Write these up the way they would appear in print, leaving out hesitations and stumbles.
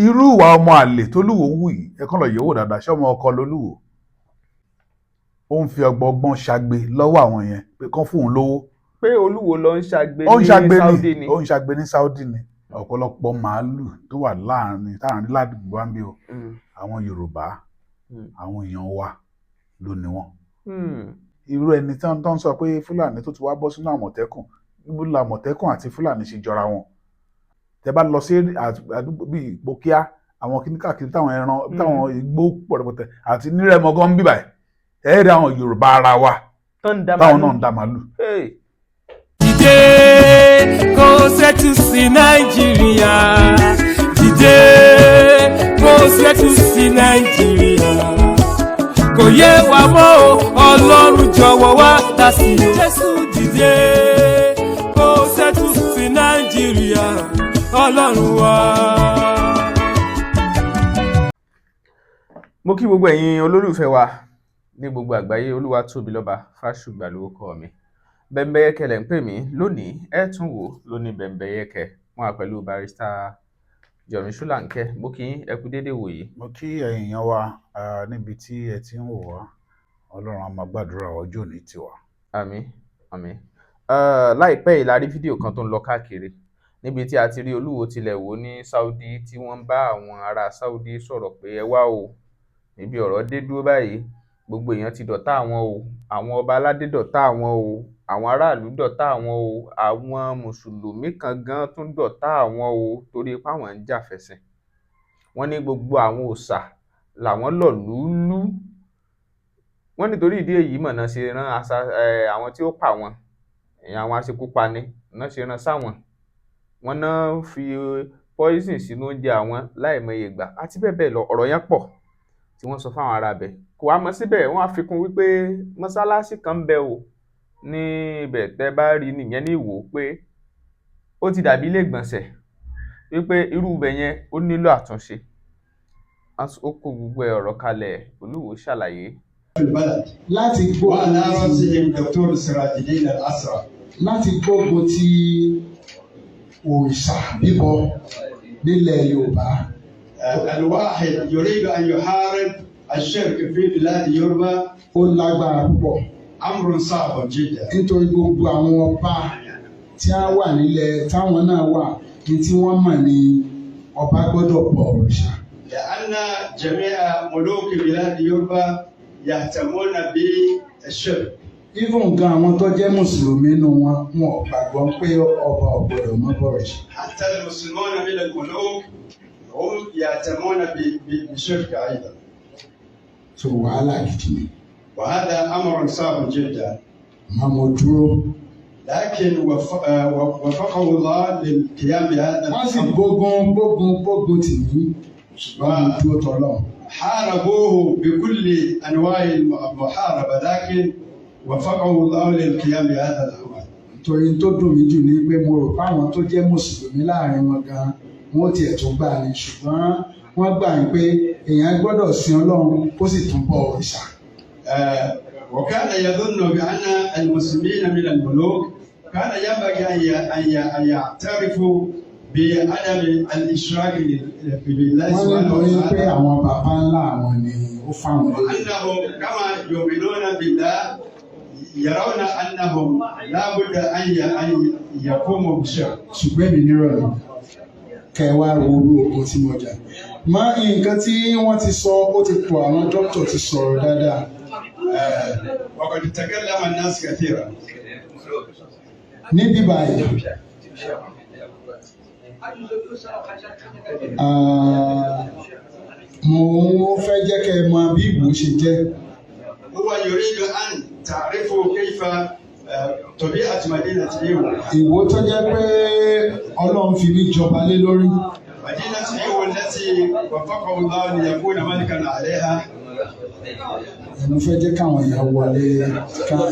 irú ìwà ọmọ àlè tó lúwo ń wù yìí ẹ̀kan lọ yẹ̀wò dáadáa ṣé ọmọ ọkọ lolúwo ó ń fi ọgbọ́n ṣagbe lọ́wọ́ àwọn yẹn pé kán fún òun lówó. pé olúwo lọ ń ṣagbe ní Saudi ni. ó ń ṣagbe ní Saudi ni ọ̀pọ̀lọpọ̀ màálù tó wà láàrin ládùúgbò wa ń bí o àwọn Yorùbá àwọn èèyàn wa ló ní wọn. irú ẹni tí wọ́n ń sọ pé Fúlàní tó ti wá bọ́ sínú Àmọ̀tẹ́kùn níbo la Àmọ̀tẹ́kùn àti Fúlàní ṣe jọra wọn. tẹ bá lọ sí àdúgbò bíi Ìpókíà àwọn kìnnìkàkiri táwọn ẹran táwọn igbó pọ̀rọ̀pọ̀tẹ̀ àti nírẹ̀mọ gan bíbà ẹ̀ rí àwọn Yorùbá ara wa táwọn náà ń dá màálù. Dìde kó ṣẹ́tù sí Nàìjíríà. Dìde kó ṣẹ́tù sí Nàìjíríà. Kò yé wa mọ́ o, Ọlọ́run jọ̀wọ́ wá dá sí i. Jésù dìde kó ṣẹ́tù sí Nàìjíríà. Ọlọ́run wa. Mo kí gbogbo ẹ̀yin olólùfẹ́ wa ní gbogbo àgbáyé. Olúwatóbilọ́ba Fásùgbà lórúkọ mi. Bẹ́mbẹ́yẹ́kẹ́ lẹ̀ ń pè mí lónìí ẹ tún wò lónìí Bẹ́mbẹ́yẹ́kẹ́ wọn wà pẹ̀lú barrister Yomi Solanke. Mo kí ẹ kú déédéé wò yìí. mo kí ẹ̀yin èèyàn wa níbi tí ẹ ti ń wò wá Ọlọ́run á máa gbàdúrà ọjọ́ òní tiwa. Àmín àmín. Láìpẹ́ yìí la rí fídíò kan tó ń lọ káàkiri níbi tí a ti rí olúwo tilẹ̀ wò ní Saudi tí wọ́n ń bá àwọn ará Saudi sọ̀rọ̀ pé ẹ wá o níbi ọ̀rọ̀ dé dúró báyìí gbogbo èèyàn ti dọ̀tá àwọn o, àwọn ọba aládé dọ̀tá àwọn o, àwọn aráàlú dọ̀tá àwọn o, àwọn mùsùlùmí kan gan tún dọ̀tá àwọn o torí pé àwọn ń jà fẹ̀sìn. Wọ́n ní gbogbo àwọn òòṣà làwọn lọ̀ lúlú. Wọ́n nítorí ìdí èyí mọ̀nà ṣe rán àwọn tí ó pa wọn àwọn aṣekúpani náà ṣe rán sáwọn. Wọ́n náà fi poison sínú oúnjẹ àwọn láìmọye ìgbà àti bẹ́ẹ̀ bẹ́ẹ̀ lọ. Ọ̀rọ̀ yẹn pọ̀ tí wọ́n sọ fáwọn ará bẹ̀. Kò wá mọ́ síbẹ̀ wọ́n á fi kún wípé mọ́sálásí kan ń bẹ o ní ibẹ̀ tẹ́ bá rí nìyẹn ní Ìwó pé ó ti dàbí ilé ìgbọ̀nsẹ̀ wípé irú ibẹ̀ yẹn ó nílò àtúnṣe. Ó kó gbogbo ọ̀rọ̀ kalẹ̀ olúwo ṣàlàyé. láti gbógun ti òrìṣà bíbọ nílẹ̀ Yorùbá. الواحد يريد أن يحارب الشرك في بلاد يوروبا ó lágbára púpọ̀. أمر صعب جدا. nítorí gbogbo àwọn ọba tí a wà nílẹ̀ táwọn náà wà ní tí wọ́n mọ̀ ní ọba gbọ́dọ̀ bọ òrìṣà. لأن جميع ملوك بلاد يوروبا يهتمون بالشرك. even gan àwọn tó jẹ́ mùsùlùmí nù wọn ò gbàgbọ́ pé ọba ò gbọ́dọ̀ mọ bọ òrìṣà. حتى المسلمون من الملوك هم يهتمون بالشرك أيضا. so wàhálà gidi ni. وهذا أمر صعب جدا. máa mo dúró. لكن وفقه الله للقيام بهذا wọ́n sì gbógun tì mí ṣùgbọ́n mo dúró tọ́lọ́. حاربوه بكل أنواع المحاربة لكن وفقه الله للقيام بهذا الأمر. torí tó dùn mí jù ní pé mo rò pé àwọn tó jẹ́ mùsùlùmí láàrin wọn gan wọ́n tiẹ̀ tó gbà ní ṣùgbọ́n wọ́n gbà pé èèyàn gbọ́dọ̀ sin Ọlọ́run kó sì tún bọ òrìṣà. وكان يظن بأن المسلمين من الملوك كان ينبغي أن يعترفوا بعدم الإشراك بالله سبحانه وتعالى. wọ́n ní pé àwọn bàbá ńlá àwọn ni ó fáwọn lórí. وأنهم كما يؤمنون بالله يرون أنهم لا بد أن يقوموا بالشرك. ṣùgbọ́n mi nírọ̀lẹ́ kẹwàá orú oko tí mo jà. nǹkan tí wọ́n ti sọ ó ti pọ̀ àwọn dókítà ti sọ̀rọ̀ dáadáa. وقد تكلم الناس كثيرا. níbí báyìí mo fẹ́ jẹ́ kẹ́ ẹ mọ bí Ìwó ṣe jẹ́. هو يريد أن تعرفوا كيف طبيعة مدينة Ìwó. Ìwó tó jẹ́ pé Ọlọ́run fi ní jọba lé lórí. مدينة Ìwó التي وفقه الله ليكون ملكا عليها. mo fẹ́ jẹ́ káwọn èèyàn wọlé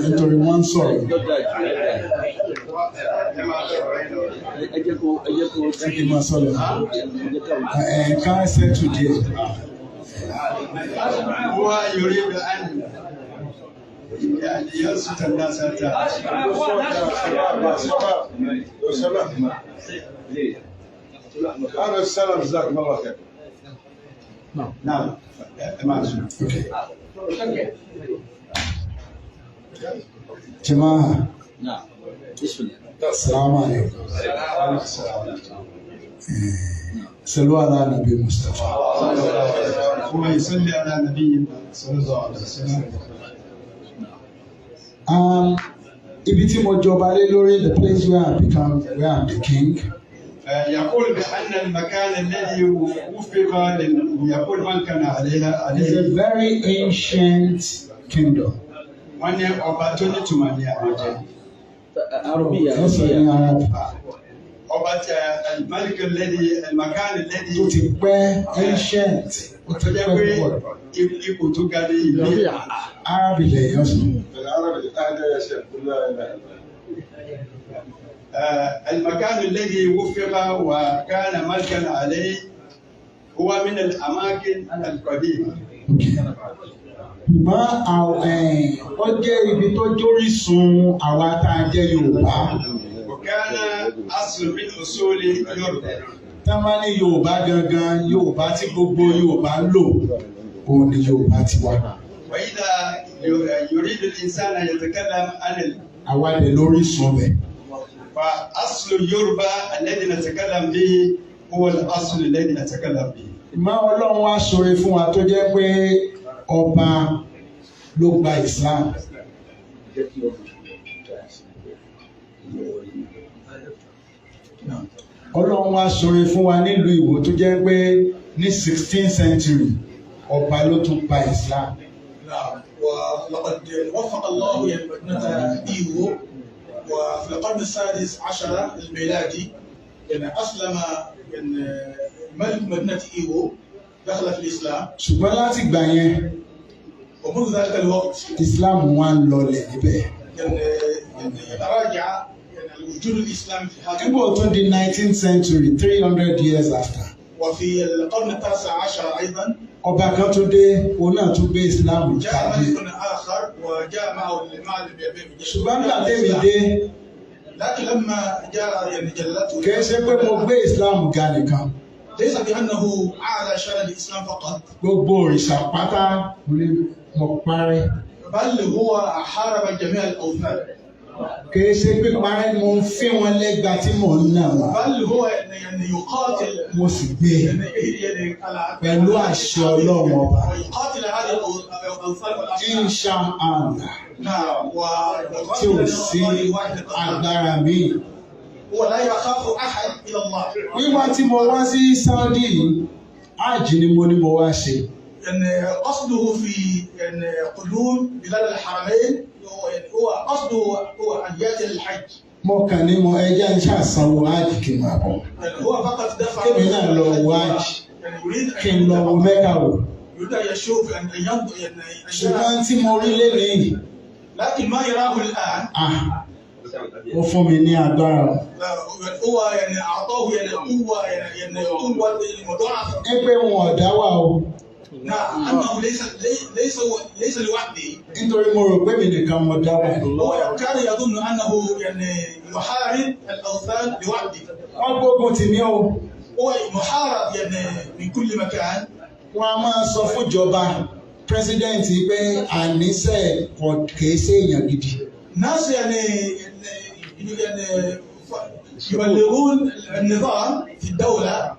nítorí wọ́n ń sọ̀rọ̀. ẹ kí n máa sọ̀rọ̀ ká ẹsẹ̀ tù díẹ̀. هو يريد أن ينصت الناس حتى هذا السلام جزاكم الله خير. نعم جماعة السلام عليكم. صلوا على النبي مصطفى. ويصلي على نبينا صلى الله عليه وسلم. ibi tí mo jọba lé lórí, the place where I'm the king. يقول بأن المكان الذي وفق يقول من كان عليها It's a very ancient kingdom. wọ́n ní ọba tó ní tùmọ̀ ní àwùjọ. ọba tí الملك الذي المكان الذي tó ti pẹ́ ancient. ó ti pẹ́ púpọ̀. ipò tó ga ní ìlú. Arab ilẹ̀ yẹn sùn. المكان الذي وفق وكان ملكا عليه هو من الأماكن القديمة. ṣùgbọ́n ó jẹ́ ibi tó jórísun àwa tá a jẹ́ Yorùbá. وكان أصل من أصول Yorùbá. tá a máa ní Yorùbá gangan, Yorùbá tí gbogbo Yorùbá ń lò, òun ni Yorùbá ti wá. وإذا يريد الإنسان أن يتكلم عن àwa dẹ̀ lórísun bẹ̀. فأصل Yorùbá الذي نتكلم به هو الأصل الذي نتكلم به. ìmọ̀ Ọlọ́run wá ṣoore fún wa tó jẹ́ pé ọba ló gba Islam. Ọlọ́run wá ṣoore fún wa nílùú Ìwó tó jẹ́ pé ní 16th century ọba ló tún gba Islam. ولقد وفق الله مدينة إيوو وفي القرن السادس عشر الميلادي أسلم ملك مدينة إيوو دخل في الإسلام. ṣùgbọ́n láti gbà yẹn ومنذ ذلك الوقت Islam wá ń lọlẹ̀ níbẹ̀. يتراجع وجود الإسلام في هذا nígbà tó di 19th century 300 years after. وفي القرن التاسع عشر أيضا ọba kan tó dé, òun náà tún gbé Islam جاء tàbí. ملك آخر وجاء معه ṣùgbọ́n nígbà tẹ́mi dé, لكن لما جاء جلته kìí ṣe pé mo gbé Islam ga nìkan. ليس بأنه أعلى شأن الإسلام فقط gbogbo òrìṣà pátá mo parí. بل هو حارب جميع الأوثان. kìí ṣe pé parí mo ń fi wọn lẹ́gba tí mò ń nà wọ́n. بل هو يقاتل mo sì gbé pẹ̀lú àṣẹ Ọlọ́run ọba. ويقاتل هذه الأوثان والأصنام. insha Allah نعم tí ò sí agbára míì. ولا يخاف أحد إلى الله. wíwá tí mo wá sí Saudi yìí, hajj ni mo ní mo wá ṣe. قصده في قدوم بلاد الحرمين هو قصده هو أن يأتي للحج. mo kàn ní mo ẹjẹ́ ń ṣàsanwó hajj kí n máa bọ̀. هو فقط دفع. kébì náà lọ wo hajj kí n lọ wo Mẹ́kà wò. يريد أن يشوف أن ينظر ṣùgbọ́n tí mo rí lélẹ́yìn, لكن ما يراه الآن ó fún mi ní agbára. هو أعطاه قوة مضاعفة. ẹ pé wọn ò dá wà o. نعم أنه ليس لوحده. nítorí mo rò pé mi nìkan mo dá wà. هو كان يظن أنه يحارب الأوثان لوحده. wọ́n gbógun tì mí o. هو محارب من كل مكان. wọ́n á máa sọ fún ìjọba pírẹsidẹ́ǹtì pé àníṣe kìí ṣe èèyàn gidi. ناس يبلغون النظام في الدولة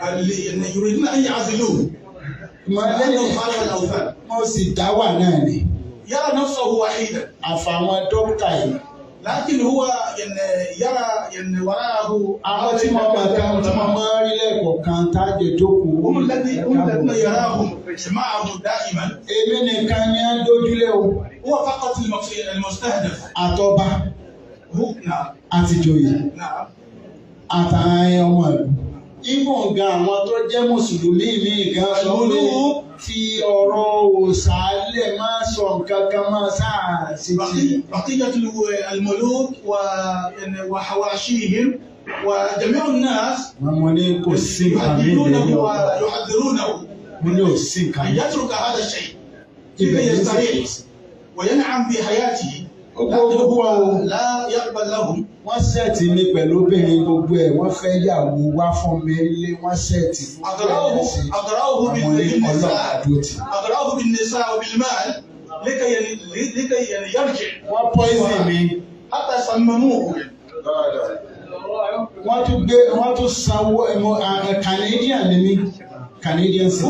اللي يريدون أن يعزلوه. mo sì dá wà náà ni. يرى نفسه وحيدا. àfàwọn dókítà yìí. لكن هو يرى وراءه àwọn tí mo máa rí lẹ́ẹ̀kọ̀ọ̀kan tájẹ jókòó. هم الذين يراهم معه دائما. èmi nìkan ni á dójúlé o. هو فقط المستهدف. àtọba. نعم. àtìjòyè. نعم. àtàwọn ọmọ ìlú. Ibùn gan àwọn tó jẹ́ Mùsùlùmí mi gan sọ pé tí ọ̀rọ̀ òsàlẹ̀ máa sọ nǹkan kan máa sáà sí ti. بقية الملوك وحواشيهم وجميع الناس يهددونه ويحذرونه من أن يترك هذا الشيء كيف يستريح وينعم بحياته gbogbo لا يقبل لهم. wọ́n sẹ́ẹ̀tì mi pẹ̀lú obìnrin gbogbo ẹ̀ wọ́n fẹ́ yàwó wá fún mi lé wọ́n sẹ́ẹ̀tì. أغراه بالنساء وبالمال لكي يرجع. wọ́n pọ́ìsì mi. حتى سمموه. wọ́n tún sanwó Canadian ni mí. Canadian citizen.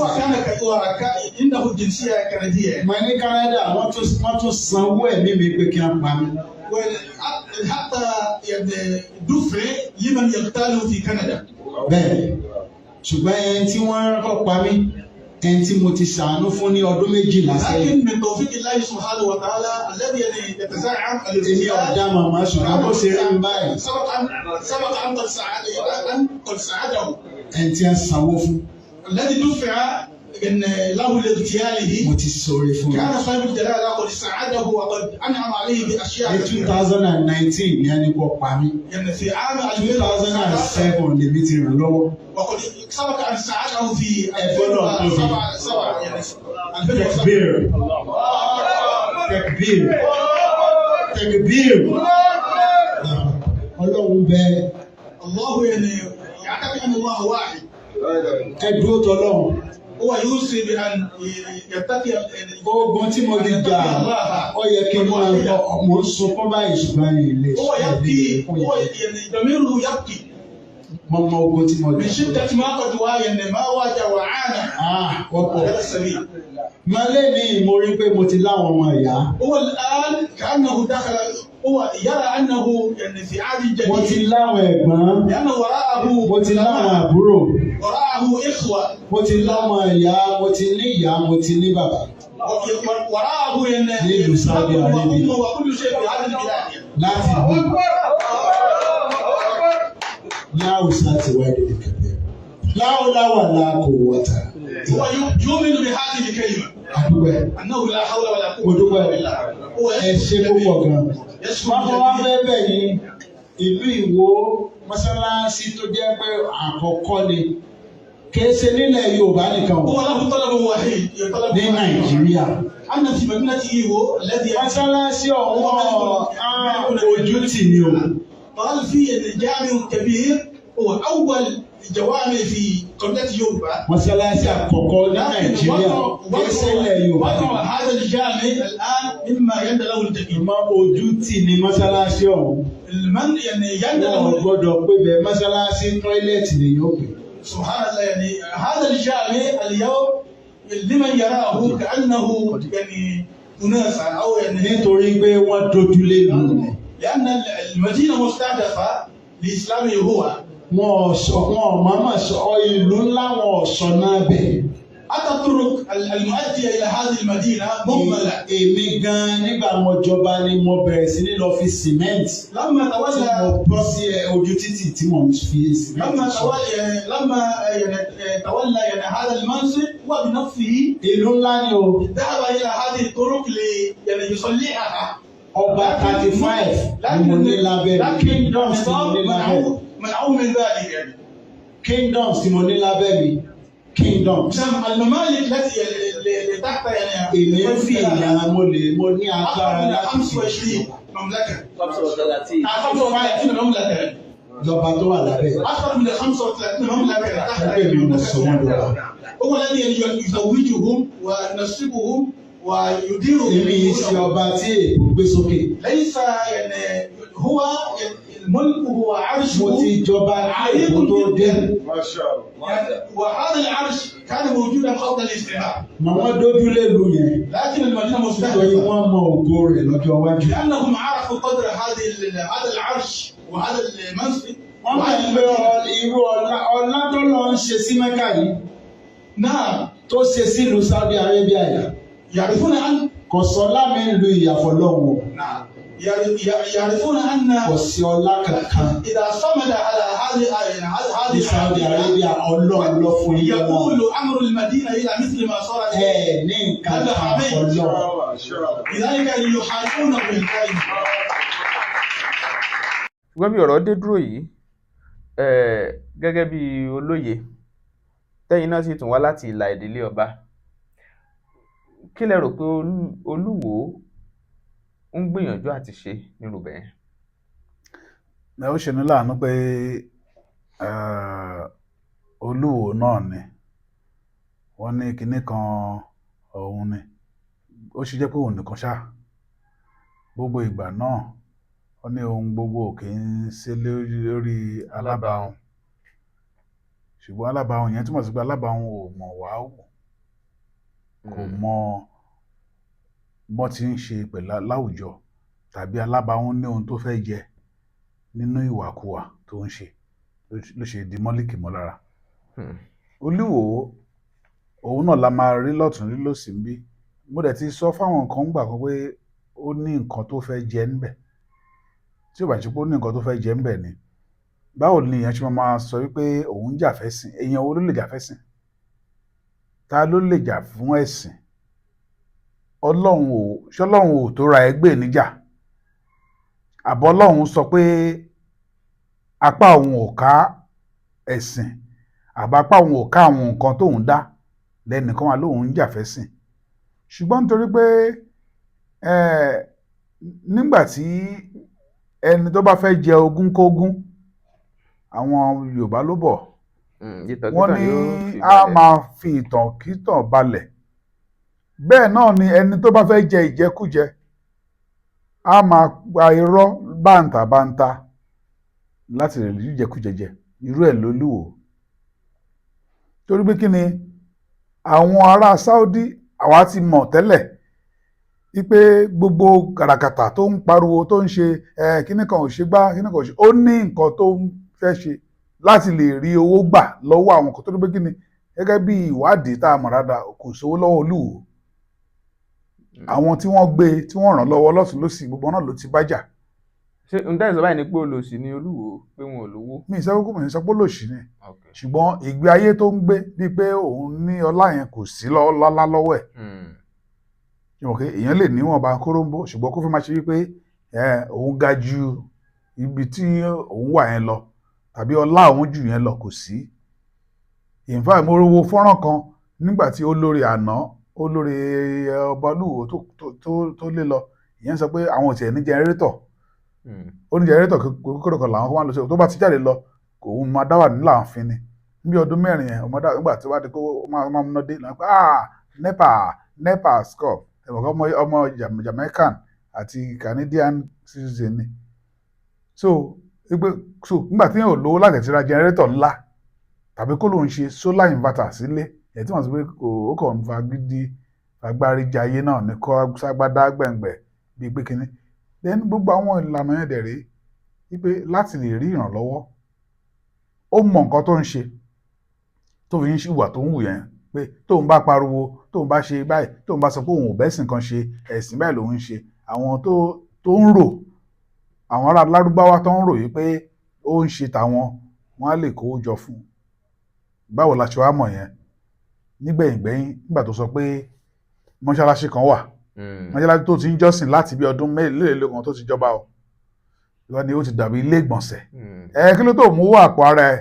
هو كان عنده الجنسية الكندية. mo ní Canada wọ́n tún sanwó ẹ̀mí mi pé kí wọ́n pa mí. حتى دفع لمن يقتله في كندا. bẹ́ẹ̀ ṣùgbọ́n ẹni tí wọ́n kọ́ pa mí ẹni tí mo ti ṣàánú fún ní ọdún 12 sẹ́yìn. لكن من توفيق الله سبحانه وتعالى الذي يتزعم èmi ọ̀dà màmá ṣùgbọ́n bó ṣe rí ń báyìí. سبق أن قد ساعده. ẹni tí a sanwó fún. الذي دفع له لاغتياله. mo ti sọ̀rọ̀ fún كان صاحب الجلالة قد ساعده وقد أنعم عليه بأشياء. ní 2019 ni ẹni kò pa mí. يعني في عام 2007 lèmi ti ràn lọ́wọ́. وقد سبق أن ساعده في 2007 يعني Tekbir. Ọlọ́run bẹ́ẹ̀. الله يعني يعتقد أن الله واحد. Ẹdúró tọ́lọ́run. هو يوصي بأن يتقي. Ogun tí mo ti jà ó yẹ kí n máa lọ mo ń sunkún báyìí ṣùgbọ́n ilé هو يبكي هو يعني ضميره يبكي. mo mọ ogun tí mo من jà. شدة ما قد واجه ما واجه وعانى. Ọ̀pọ̀. هذا السبيل. Mọ́lẹ́ ní mo rí pé mo ti láwọn ọmọ ìyá. هو الآن كأنه دخل هو يرى أنه يعني في عهد Mo ti جديد. láwọn ẹ̀gbọ́n. لأنه وراءه Mo ti láwọn àbúrò. وراءه إخوة. Mo ti lọ́mọ ìyá, mo ti ní ìyá, mo ti ní bàbá. وراءه يعني nílùú Saudi Arabia. وكل شيء في هذه البلاد. Láti bí ní àwùsá ti wá ìdílé kẹfẹ́. Láwọláwà la kò wọ́ta. هو يؤمن بهذه الكلمة Àdúgbò أنه لا حول ولا mo قوة dúpẹ́ إلا بالله. هو ẹ ṣe púpọ̀ gan. يشكر Wọ́n wá الجميع. fẹ́ bẹ̀ yín ìlú Ìwó mọ́sálásí tó jẹ́ pé àkọ́kọ́ ni kìí ṣe nílẹ̀ Yorùbá nìkan هو o له طلب وحيد يطلب ní Nàìjíríà. أن في مدينته هو الذي Mọ́sálásí ọ̀hún ojú tì ní o. قال في جامع كبير هو أول جوامع في قبلة يوبا. Mọ́sálásí àkọ́kọ́ ní Nàìjíríà kìí ṣe nílẹ̀ Yorùbá وضع nìkan. هذا الجامع الآن مما يند له التكليف. Ìmọ̀ ojú tì ní mọ́sálásí ọ̀hún. من يعني يند Wọ́n له gbọ́dọ̀ pé bẹ́ẹ̀ mọ́sálásí tọ́ílẹ̀tì ni yóò pè. سبحان الله يعني هذا الجامع اليوم لمن يراه كأنه يعني مناسع أو يعني Nítorí pé wọ́n dojúlé lù ní. لأن المدينة مستهدفة لإسلامه هو. Wọ́n máma sọ ìlú ńlá wọn ọ̀sọ̀ náà bẹ̀. حتى الطرق المؤدية إلى هذه المدينة مهملة. Èmi gan nígbà mo jọba ni mo bẹ̀rẹ̀ sí ní lọ fi sìmẹ́ǹtì. لما Tí mo تولى bọ́ sí ojú títì tí mo fi sìmẹ́ǹtì sọ. لما تولى يعني هذا المنصب هو بنفسه Ìlú ńlá ni o. ذهب إلى هذه الطرق يعني يصلحها. Ọba 35 ni mo ní lábẹ́ mi. لكن Kingdoms tí mo ní lábẹ́ mi. منعوم من ذلك يعني. Kingdoms tí mo ní lábẹ́ mi. Kingdoms. الممالك التي اللي تحت يعني Èmi ń fi ìyára mo ní agbára أكثر من láti 25 مملكة. 35 35 مملكة يعني. lọ́ba tó wà lábẹ́. أكثر من 35 مملكة تحت Ẹgbẹ́ mi mo sọ wọ́n lọ́wọ́. هو الذي يزوجهم وينصبهم ويدير Èmi yìí ṣe ọba tí èkó gbé sókè. ليس يعني هو الملك هو عرش. Mo ti jọba ní èkó tó dé. وهذا العرش كان موجودا قبل الاستعمار. Màmá dójúlé lu yẹn. لكن المدينة Nítorí مستهدفة wọ́n mọ ògo rẹ̀ lọ́jọ́ iwájú. لأنهم عرفوا قدر هذا العرش وهذا المنصب. Wọ́n mọ̀ pé irú ọlá tó lọ ń ṣe sí Mẹ́kà yìí نعم tó ṣe sílùú Saudi Arabia yìí. يعرفون أن Kò sọ lámì ń lu ìyàfọ̀ lọ́wọ́. نعم يعرفون أن Kò sí ọlá kankan. إذا صمد على هذه Ní Saudi Arabia Ọlọ́run lọ fún yín lọ́wọ́. يقول أمر المدينة إلى مثل ما صارت. Ẹ ní nǹkan kan Ọlọ́run. لذلك يحاربونه بالكلمة. ṣùgbọ́n bí ọ̀rọ̀ dé dúró yìí gẹ́gẹ́ bí olóye tẹ́yìn náà sì tún wá láti ìlà ìdílé ọba, kí lẹ rò pé Olúwo ń gbìyànjú àti ṣe nírú bẹ́ẹ̀. Ó ṣe ní láàánú pé Olúwo náà ni wọ́n ní kinní kan òun ni ó ṣe jẹ́ pé òun nìkan ṣá gbogbo ìgbà náà wọ́n ní ohun gbogbo kì í ṣe lórí alábàáhùn, ṣùgbọ́n alábàáhùn yẹn túmọ̀ sí pé alábàáhùn ò mọ̀ wá wò, kò mọ bọ́n ti ń ṣe pẹ̀lú láwùjọ, tàbí alábàáhùn ní ohun tó fẹ́ jẹ nínú ìwàkuwà tó ń ṣe ló ṣe di mọ́líkì mọ́ lára. Olúwo òun náà la máa rí lọ́tún rí lósì ń bí. Mo dẹ̀ ti sọ fáwọn kan gbà kan pé ó ní nǹkan tó fẹ́ jẹ ńbẹ̀, tí ò bá ṣe pé ó ní nǹkan tó fẹ́ jẹ ńbẹ̀ ni báwo ni èèyàn ṣe máa sọ wípé òun jà fẹ́sìn? Èèyàn wo ló lè jà fẹ́sìn? Ta ló lè jà fún ẹ̀sìn? Ṣọlọ́run ò tó ra ẹgbẹ́ níjà? Àbọ̀ Ọlọ́run sọ pé apá òun ò ká ẹ̀sìn, àbápá òun ò ká àwọn nǹkan tóun dá lẹ́nìkan wà lóun ń jà fẹ́sìn? Ṣùgbọ́n nítorí pé nígbà tí ẹni tó bá fẹ́ jẹ ogún kógún, àwọn Yorùbá ló bọ̀ wọ́n ní a máa fi ìtàn kítàn balẹ̀. Bẹ́ẹ̀ náà ni ẹni tó bá fẹ́ jẹ ìjẹkújẹ a máa pa irọ́ bántàbántà láti lè rí ìjẹkújẹ jẹ. Irú ẹ̀ lÓlúwo. Torí pé kí ni àwọn ará Saudi àwa ti mọ̀ tẹ́lẹ̀ wípé gbogbo kàràkàtà tó ń pariwo tó ń ṣe kíní kan ò ṣe gbá kíní kan ò ṣe, ó ní nǹkan tó ń fẹ́ ṣe láti lè rí owó gbà lọ́wọ́ àwọn kan. Torí pé kí ni gẹ́gẹ́ bí ìwádìí tá a mọ̀ dáadáa kò sówó lọ́wọ́ Olúwo. Àwọn tí wọ́n gbé tí wọ́n ràn lọ́wọ́ lọ́tùn lósì gbogbo náà ló ti bájà. Ṣé n tẹ́ ìsọ báyìí ni pé olòṣì ni Olúwo, pé wọn ò lówó? Mi ì sọ pé olòṣì ni, ṣùgbọ́n ìgbé ayé tó ń gbé bíi pé òun ní ọlá yẹn kò sí lọ́lá lọ́wọ́ ẹ̀. Èèyàn lè níwọ̀n bá kóróńbó ṣùgbọ́n kó fi máa ṣe wípé òun ga ju ibi tí òun wà yẹn lọ tàbí ọlá òun jù yẹn lọ, kò sí. In fact mo wo fọ́nrán kan nígbà tí olórí àná olórí ọba Olúwo tó lé lọ, ìyẹn sọ pé àwọn ò tiẹ̀ ní jẹnẹrétọ̀, ó ní jẹnẹrétọ̀ kékeré kan làwọn máa ń lọ sí, tó bá ti jáde lọ kò máa dá wà ní láàfin ni. Bí ọdún 4 yẹn nígbà tí wọ́n ti kó máa múná dé lọ pé nepa score ọmọ Jamaican àti Canadian citizen ni. So nígbà tí yẹn ò lówó láti ti ra jẹnẹrétọ̀ ńlá tàbí kó lóun ṣe solar inverter sílé, ẹ̀ tí wọ́n sọ pé ó kàn ń fa gidi agbárí jayé náà ní kọ́ ságbádá gbẹ̀ngbẹ̀ bíi pé kínní. Then gbogbo àwọn ìlànà yẹn dẹ̀ rèé wípé láti lè rí ìrànlọ́wọ́ ó mọ nǹkan tó ń ṣe tó fi ń ṣe ìwà tó ń wù yẹn, pé tóun bá pariwo, tóun bá ṣe báyìí, tóun bá sọ pé òun ò bẹ́sìn kan ṣe, ẹ̀sìn báyìí lòun ń ṣe, àwọn tó ń rò, àwọn ará Lárúbáwá tó ń rò yìí pé ó ń ṣe tàwọn, wọ́n á lè kówó jọ fún un. Báwo la ṣe wá mọ̀ yẹn? Nígbẹ̀yìngbẹ̀yìn nígbà tó sọ pé mọ́ṣáláṣí kan wà, mọ́ṣáláṣí tó ti ń jọ́sìn láti bí ọdún mélòó kan tó ti jọba o, lọ ni ó ti dàbí ilé ìgbọ̀nsẹ̀. Kí ló tó mú owó àpò ara ẹ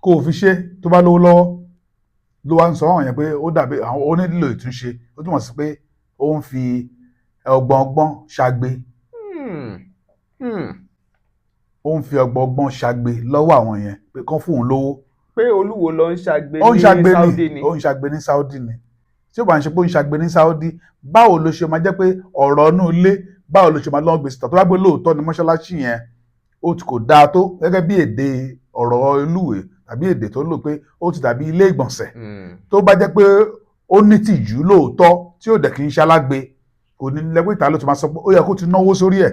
kó o fi ṣe tó bá lówó lọ́wọ́? Ló wá ń sọ àwọn yẹn pé ó dàbí àwọn onílò ìtúnṣe, ó túmọ̀ sí pé ó ń fi ọgbọ́n ṣagbe. Ó ń fi ọgbọ́n ṣagbe lọ́wọ́ àwọn yẹn pé kán fún òun lówó. Pé Olúwo lọ ń ṣagbe ní Saudi ni. Ó ń ṣagbe ní Saudi ni. Tí ó bá ń ṣe pé ó ń ṣagbe ní Saudi, báwo ló ṣe máa jẹ́ pé ọ̀rọ̀ inú ilé, báwo ló ṣe máa lọ́ọ́ gbèsè tó bá gbé lóòótọ́ ni mọ́ṣáláṣí yẹn ó ti kò dáa tó gẹ́gẹ́ bí èdè ọ̀rọ̀ Olúwe tàbí èdè tó lò pé ó ti dàbí ilé ìgbọ̀nsẹ̀. Tó bá jẹ́ pé ó ní tìjú lóòótọ́ tí ó dẹ̀ kì í ṣalágbe, kò ní lẹ́gbẹ̀ẹ́ ìta ló ti máa sọ pé ó yẹ kó ti náwó sórí ẹ̀,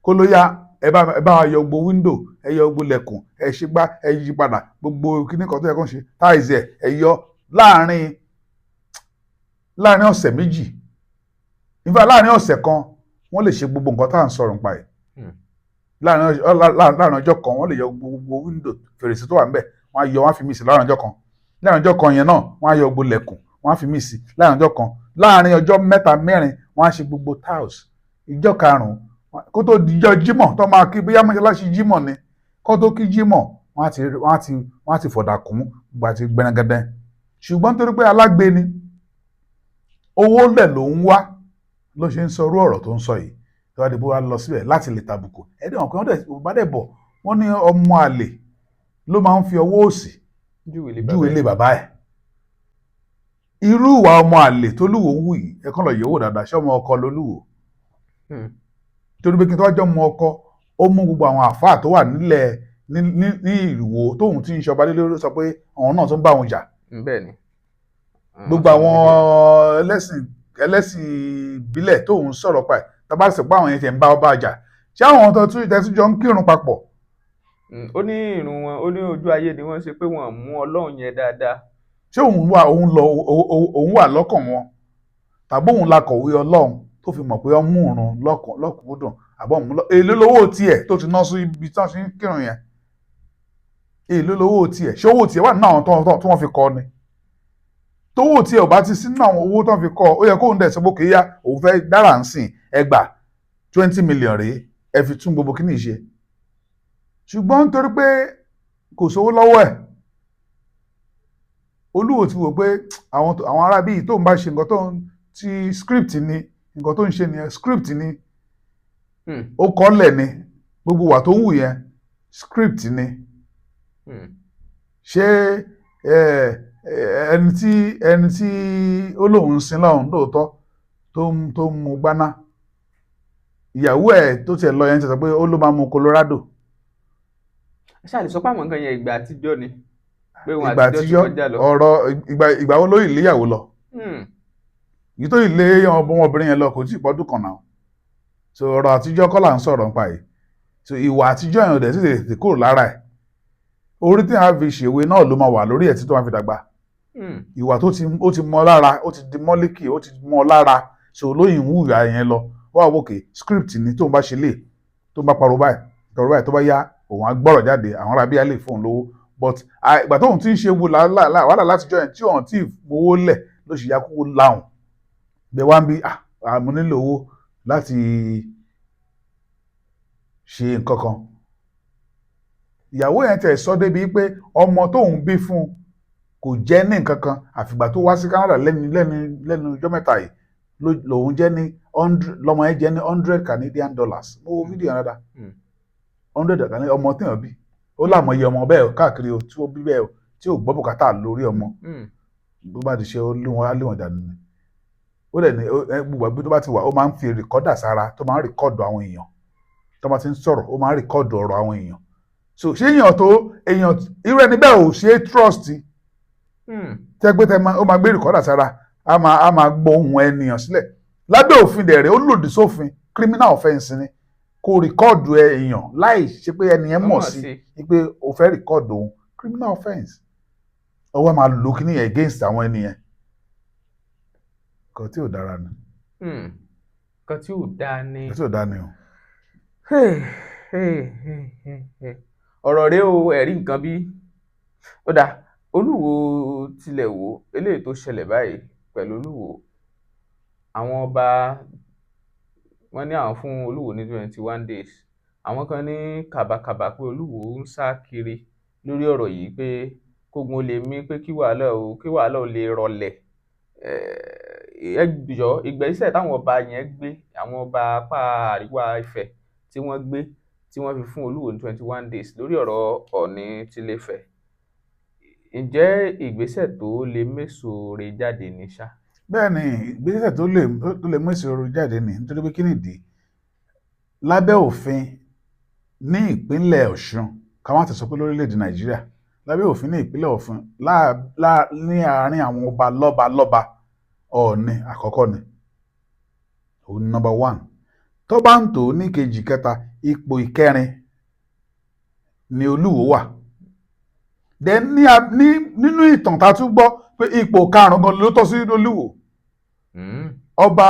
kó ló yá ẹ bá wa yọ gbogbo window, ẹ yọ gbogbo lẹ̀kùn, ẹ ṣe gbá, ẹ yí padà, gbogbo kíní kan tó yẹ kó ṣe táìsì ẹ yọ láàrin ọ̀sẹ̀ méjì. In fact láàrin ọ̀sẹ̀ kan wọ́n lè ṣe gbogbo nǹkan tá à ń sọ̀rọ̀ nípa ẹ̀. Láàrin ọjọ́ kan wọ́n lè yọ gbogbo window, fèrèsé tó wà níbẹ̀ wọ́n á yọ, wọ́n á fi mí sí láàrin ọjọ́ kan. Láàrin ọjọ́ kan yẹn náà wọ́n á yọ gbogbo lẹ̀kùn, wọ́n á fi mí sí láàrin ọjọ́ kan. Láàrin ọjọ́ 3-4 wọ́n á ṣe gbogbo tiles. Ìjọ́ 5 kó tó dijọ́ Jímọ̀ tó máa kí bóyá mọ́ṣáláṣí Jímọ̀ ni, kó tó kí Jímọ̀ wọ́n á ti fọ̀dà kún gbà ti gbẹnagẹdẹ. Ṣùgbọ́n torí pé alágbe ni, owó lẹ̀ ló ń wá ló ṣe ń sọ irú ọ̀rọ̀ tó ń sọ yìí. tó wá di bó wá lọ síbẹ̀ láti lè tàbùkù ẹ̀dẹ̀ wọn pé wọ́n bá dẹ̀ bọ̀ wọ́n ní ọmọ àlè ló máa ń fi ọwọ́ òsì júwe lé bàbá ẹ̀. Irú ìwà ọmọ àlè tó Olúwo ń wù yìí ẹ̀kan lọ yẹ̀wò dáadáa ṣé ọmọ ọkọ lolúwo. Torí pé kí n tó wá jẹ́ ọmọ ọkọ ó mú gbogbo àwọn àfáà tó wà nílẹ̀ ní Ìwó tóun tí ń ṣọba lé lórí sọ pé àwọn náà tó ń bá wọn jà. Bẹ́ẹ̀ni. Gbogbo àwọn ẹlẹ́sìn ìbílẹ̀ tóun sọ̀rọ̀ pa ẹ̀ tàbá sì pé àwọn yẹn ti ń bá ọba jà ṣé àwọn tó tún ìtẹ́síjọ ń kírun papọ̀. Ó ní ìrun wọn ó ní ojú ayé ni wọ́n ṣe pé wọ́n mú Ọlọ́run yẹn dáadáa. Ṣé òun wà lọ́kàn wọn tàbí òun la kọ̀wé Ọlọ́run tó fi mọ̀ pé ó mú ìrun lọ́kùnkúndùn àbọ̀ èlò lówó tiẹ̀ tó ti ná sí ibi tí wọ́n ti ń kírun yẹn èlò lówó tiẹ̀ ṣé owó tiẹ̀ wà nínú àwọn tó wọ́n fi kọ́ ni tówó tiẹ̀ ò bá ti sí nínú àwọn owó tó wọ́n fi kọ́ ó yẹ kóun dẹ̀ sọ pé kìí yá òun fẹ́ dára ń sìn ẹgbà 20 million rèé ẹ fi tún gbogbo kíní ṣe ṣùgbọ́n nítorí pé kò sówó lọ́wọ́ ẹ̀ Olúwo ti wò pé àwọn ará bíi tó ń bá ṣe nǹkan tó ń ti script ni nǹkan tó ń ṣe nìyẹn script ni ó kọ́lẹ̀ ni gbogbo wà tó ń wù yẹn script ni ṣé ẹni tí ó lóun ń sin lọ́hùn lóòótọ́ tó ń mu gbaná ìyàwó ẹ̀ tó tiẹ̀ lọ yẹn ti sọ pé ó ló máa mu Colorado. Ṣáà lè sọ pé àwọn nǹkan yẹn ìgbà àtijọ́ ni pé wọn ìgbà àtijọ́ ọ̀rọ̀ ìgbà wo ló ìlé ìyàwó lọ yìí tó ìlé ọmọbìnrin yẹn lọ kò tí ì pọ́dún kan náà so ọ̀rọ̀ àtijọ́ kọ́ là ń sọ̀rọ̀ nípa yìí so ìwà àtijọ́ yẹn ò dẹ̀ sì tètè kúrò lára ẹ̀ orí tí a fi ṣèwé náà ló máa wà lórí ẹ̀ tí tó máa fi dàgbà ìwà tó ti mọ́ lára ó ti di mọ́líkì ó ti mọ́ lára so lóyìn wù ìyá yẹn lọ wọ́n wà wòkè script ni tó ń bá ṣe lè tó ń bá parọ́ báyìí tó bá yá òun á gbọ́rọ̀ jáde àwọn arábí á lè fóun lówó but ìgbà tóun ti ń ṣe wàhálà látijọ́ yẹn tí òun ti gbowó lẹ̀ ló ṣe yá kúkú láhùn bẹ́ẹ̀ wá ń bí mo nílò owó láti ṣe nǹkan kan ìyàwó yẹn tẹ̀ sọ débi pé ọmọ tóun bí fún kò jẹ́ ní nǹkan kan àfìgbà tó wá sí Canada lẹ́nu ọjọ́ mẹ́ta yìí lòun jẹ́ ní 100 lọ́mọ yẹn jẹ́ ní $100 Canadian dollars mo wo fídíò yẹn dáadáa 100 Canadian ọmọ tí wọ́n bí ó lámọye ọmọ bẹ́ẹ̀ káàkiri tí ó bí bẹ́ẹ̀ tí ò gbọ́ bùkátà lórí ọmọ bó bá ti ṣe ó léwọ̀n dànù ni ó dẹ̀ ní gbogbo ẹbí tó bá ti wà ó máa ń fi rìkọ́dà sára tó máa ń rìkọ́dù àwọn èèyàn tó bá ti ń sọ̀rọ̀ ó máa ń rìkọ́dù ọ̀rọ̀ àwọn èèyàn so ṣé èèyàn irú ẹni bẹ́ẹ̀ ò ṣe é trust tẹ́ pé ó máa gbé rìkọ́dà sára a máa gbọ́ ohùn ènìyàn sílẹ̀ lábẹ́ òfin dẹ̀rẹ̀ ó lòdì sófin criminal offence ni kó rìkọ́ọ̀dù èèyàn láì ṣe pé ẹni yẹn mọ̀ sí pé o fẹ́ rìkọ́ọ̀dù òun criminal offence ọwọ́ máa lò kí nìyẹn against àwọn ènìyàn kan tí ò dára ni. kan tí ò dáa ni. kan tí ò dáa ni o. ọ̀rọ̀ rẹ o ẹ̀rí nǹkan bí ó dáa Olúwo tilẹ̀ wò eléyìí tó ṣẹlẹ̀ báyìí pẹ̀lú Olúwo àwọn ọba wọ́n ní àwọn fún Olúwo ní 21 days àwọn kan ní kàbàkàbà pé Olúwo ń sá kiri lórí ọ̀rọ̀ yìí pé kógun ó lè mí pé kí wàhálà ó lè rọlẹ̀ ẹgbìjọ ìgbésẹ̀ táwọn ọba yẹn gbé àwọn ọba apá àríwá Ifẹ̀ tí wọ́n gbé tí wọ́n fi fún Olúwo ní 21 days lórí ọ̀rọ̀ Ọọ̀ni tìlẹ̀fẹ̀ ǹjẹ́ ìgbésẹ̀ tó lè méso re jáde ní ṣá. bẹ́ẹ̀ ni ìgbésẹ̀ tó lè méso re jáde ní nítorí pé kí nìdí lábẹ́ òfin ní ìpínlẹ̀ Ọ̀ṣun káwọn àti sọ pé lórílẹ̀‐èdè Nàìjíríà lábẹ́ òfin ní ìpínlẹ̀ Ọ̀ṣun ní àárín àwọn ọba lọ́ba Ọọ̀ni àkọ́kọ́ ni òun ni number 1 tó bá ń tò ní kejì kẹta ipò ìkẹrin ni Olúwo wà then nínú ìtàn tá a tún gbọ́ pé ipò karùn-ún gan ló tọ́ sí Olúwo ọba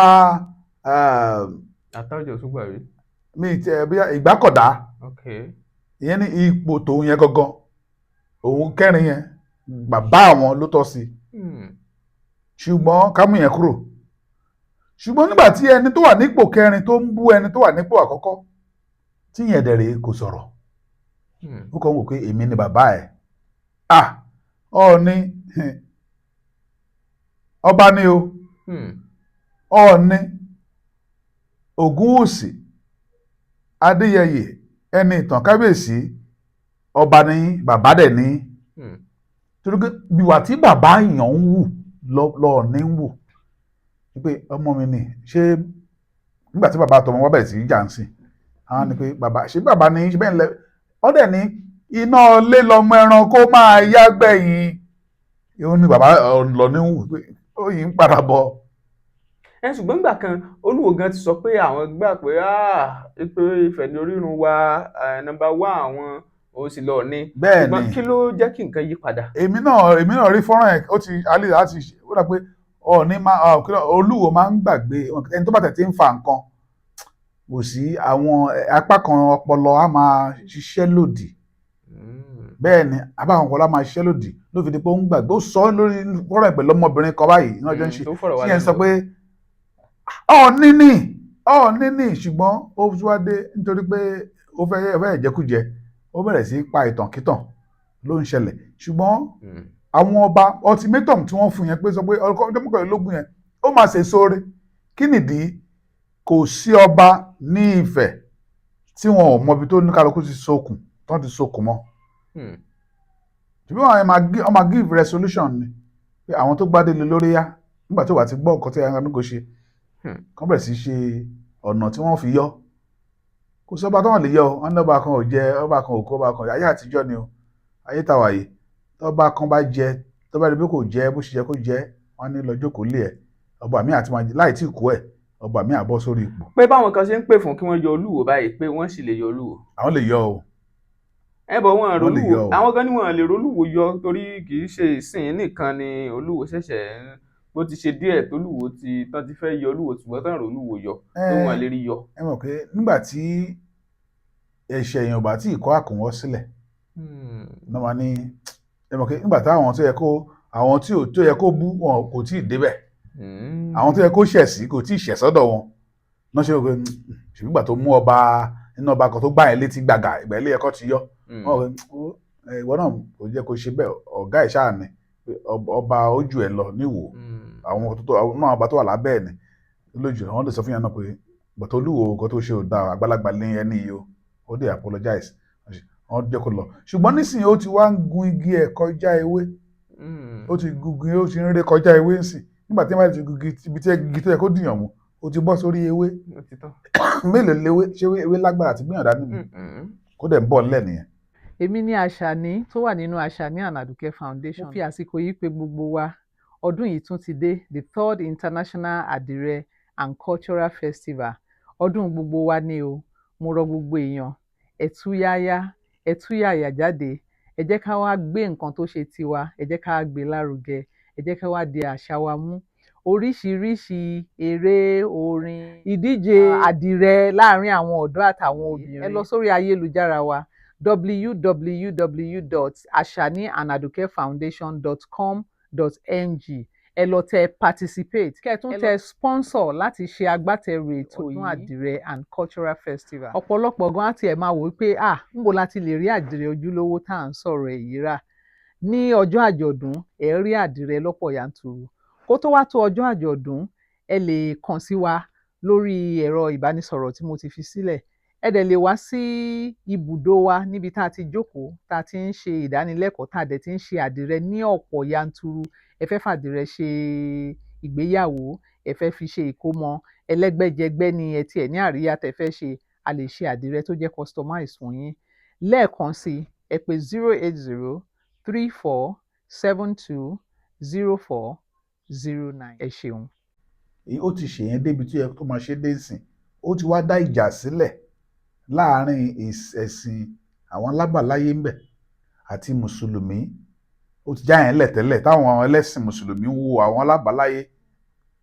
Àtàwọ̀jẹ̀ Òṣùgbà rí mi ti bí Ìgbákọ̀dá ìyẹn ní ipò tòun yẹn gangan òun kẹrin yẹn bàbá àwọn ló tọ́ sí ṣùgbọ́n ká mú yẹn kúrò ṣùgbọ́n nígbà tí ẹni tó wà nípò kẹrin tó ń bú ẹni tó wà nípò àkọ́kọ́ tí yẹn dẹ̀rẹ̀ kò sọ̀rọ̀ ó kàn wò pé èmi ni bàbá ẹ̀ Ọọ̀ni ọba ni o Ọọ̀ni Ògúnwùsì Adéyẹyè ẹni ìtàn kábíyèsí ọba ní bàbá dẹ̀ ní torí pé bíwà tí bàbá èèyàn ń wù lọ́ọ̀ ní ń wù pé ọmọ mi ni ṣé nígbà tí bàbá àtọmọ wọn bẹ̀rẹ̀ sí í jà ń sìn àwọn ni pé bàbá ní ṣe bẹ́ẹ̀ lẹ́ ọ́ dẹ̀ ní iná lé lọ́mọ ẹran kó máa yá gbẹ̀yìn ìhun ni bàbá lọ ní ń wù pé ó yìí ń padà bọ̀. Ṣùgbọ́n nígbà kan Olúwo gan ti sọ pé àwọn gbà pé pé Ifẹ̀ ní orírun wa nọ́mbà 1 àwọn ó sì lọ ní. Bẹ́ẹ̀ ni ṣùgbọ́n kí ló jẹ́ kí nǹkan yí padà. èmi náà rí fọ́nrán ẹ̀ ó ti alẹ́ láti ó dà pé Olúwo máa ń gbàgbé ẹni tó bá tẹ̀ tí ń fa nǹkan kò sí àwọn apá kan ọpọlọ á máa ṣiṣẹ́ lòdì bẹ́ẹ̀ ni apá kan ọpọlọ á máa ṣiṣẹ́ lòdì ló fi di pé ó ń gbàgbé ó sọ lórí fọ́nrán ẹ̀ pẹ̀lú ọmọbìnrin kan báyìí ní ọjọ́ ń ṣe tí ẹ̀ ń sọ pé níní ṣùgbọ́n ó wá dé nítorí pé ó fẹ́ ìjẹkújẹ ó bẹ̀rẹ̀ sí pa ìtànkítàn ló ń ṣẹlẹ̀ ṣùgbọ́n àwọn ọba ultimatum tí wọ́n fún yẹn pé sọ pé ọjọ́ mọ́kànlélógún yẹn ó máa ṣe sóore kí nìdí kò sí ọba ní Ifẹ̀ tí wọn ò mọbi tó ní kálukú ti sokùn tó ti sokùn mọ́ ṣùgbọ́n àwọn máa give resolution ni pé àwọn tó gbádé lé lórí yá nígbà tó wà ti gbọ́ nǹkan tí ẹran ní kò ṣe kán bẹ̀rẹ̀ sí ṣe ọ̀nà tí wọ́n fi yọ kò sí ọba tó wọ́n lè yọ wọn ní ọba kan ò jẹ ọba kan ò kó ọba kan ayé àtijọ́ ni o ayé tàwa yìí tọ́ba kan bá jẹ tọ́ba rí pé kò jẹ bó ṣe jẹ kó jẹ wọn ní lọ jókòó lé ẹ̀ ọba mi àti láì tí kú ẹ̀ ọba mi àbọ̀ sórí ipò. pé báwọn kan ṣe ń pè fún kí wọ́n yọ Olúwo báyìí pé wọ́n sì lè yọ Olúwo. àwọn lè yọ o. bọ̀ wọn rólúwo àwọn kan ní wọn lè rólúwo yọ torí kì í ṣe ìsìn nìkan ni Olúwo ṣẹ̀ṣẹ̀ bó ti ṣe díẹ̀ tólúwo tán ti fẹ́ yọ Olúwo ṣùgbọ́n tán rólúwo yọ tó wọn lè rí yọ. ẹ mọ̀ pé nígbà tí ẹ̀ṣẹ̀ èèyàn bá tí ìkọ́ àkùnwọ́ sílẹ̀ náà wà ní ẹ mọ̀ pé nígbà táwọn tó yẹ kó bú wọn kò tí ì débẹ̀ àwọn tó yẹ kó ṣẹ̀ sí kò tí ì ṣẹ̀ sọ́dọ̀ wọn náà ṣe pé ṣùgbọ́n tó mú ọba nínú ọba kan tó gbá yẹn létí gbàgà ìgbà ilé ẹ̀kọ́ ti yọ ìwọ náà kò jẹ́ kó ṣe bẹ́ẹ̀ ọ̀gá ẹ̀ ṣáà ni ọba ojú ẹ̀ lọ níwò àwọn náà ọba tó wà lábẹ́ ẹ̀ ni lójú ẹ̀ wọ́n lè sọ fún yẹn náà pé gbọ̀tọ̀ Olúwo nǹkan tó ṣe ò dáa àgbàlagbà ní ẹni yìí o ó dé apologize wọ́n jẹ́ kó lọ ṣùgbọ́n nísìnyí ó ti wá ń gun igi ẹ̀ kọjá ewé ó ti gun ó ti ń ré kọjá ewé ńsìn nígbà tí wọ́n ti gun ibi tí igi tó yẹ kó dìyàn mú ó ti bọ́ sórí ewé mélòó léwé ṣé ewé lágbára àti gbìyànjú dání mi kó dẹ̀ ń bọ̀ nílẹ̀ nìyẹn. èmi ní Àṣàní tó wà nínú Àṣàní and Àdùkẹ́ Foundation mo fi àsìkò yìí pè gbogbo wa ọdún yìí tún ti dé the 3rd International Àdìrẹ and Cultural Festival ọdún gbogbo wa ni o mo rọ gbogbo èèyàn ẹ̀túyàyà jáde ẹ jẹ́ ká wá gbé nǹkan tó ṣe tiwa ẹ jẹ́ ká wá gbé lárugẹ ẹ jẹ́ ká wá di àṣà wa mú oríṣiríṣi eré orin ìdíje àdìrẹ láàrin àwọn ọ̀dọ́ àtàwọn obìnrin ẹ lọ sórí ayélujára wa www.ashaniandadukefoundation.com.ng ẹ lọ tẹ participate kẹ́ẹ̀tún tẹ sponsor láti ṣe agbátẹrù ètò ọdún àdìrẹ and cultural festival. ọ̀pọ̀lọpọ̀ gan àti ẹ̀ máa wò wípé níbo la ti lè rí àdìrẹ ojúlówó tá à ń sọ̀rọ̀ èyí rà ní ọjọ́ àjọ̀dún ẹ rí àdìrẹ lọ́pọ̀ yanturu kó tó wá tó ọjọ́ àjọ̀dún ẹ lè kàn sí wa lórí ẹ̀rọ ìbánisọ̀rọ̀ tí mo ti fi sílẹ̀ ẹ dẹ̀ lè wá sí ibùdó wa níbi tá a ti jókòó tá a ti ń ṣe ìdánilẹ́kọ̀ọ́ tá a dẹ̀ ti ń ṣe àdìrẹ ní ọ̀pọ̀ yanturu ẹ fẹ́ fàdìrẹ ṣe ìgbéyàwó ẹ fẹ́ fi ṣe ìkómọ ẹlẹ́gbẹ́jẹgbẹ́ ni ẹ tiẹ̀ ní àríyá tẹ́ fẹ́ ṣe a lè ṣe àdìrẹ tó jẹ́ customize fún yín lẹ́ẹ̀kan sí ẹ pè 08034720409 ẹ ṣeun. ó ti ṣèyẹn débi tó yẹ tó máa ṣe dé ìsìn ó ti wá dá ìjà sílẹ̀ láàárín ẹ̀sìn àwọn lábàláyé ń bẹ àti mùsùlùmí ó ti já yẹn lẹ̀ tẹ́lẹ̀ táwọn ẹlẹ́sìn mùsùlùmí ń wo àwọn lábàláyé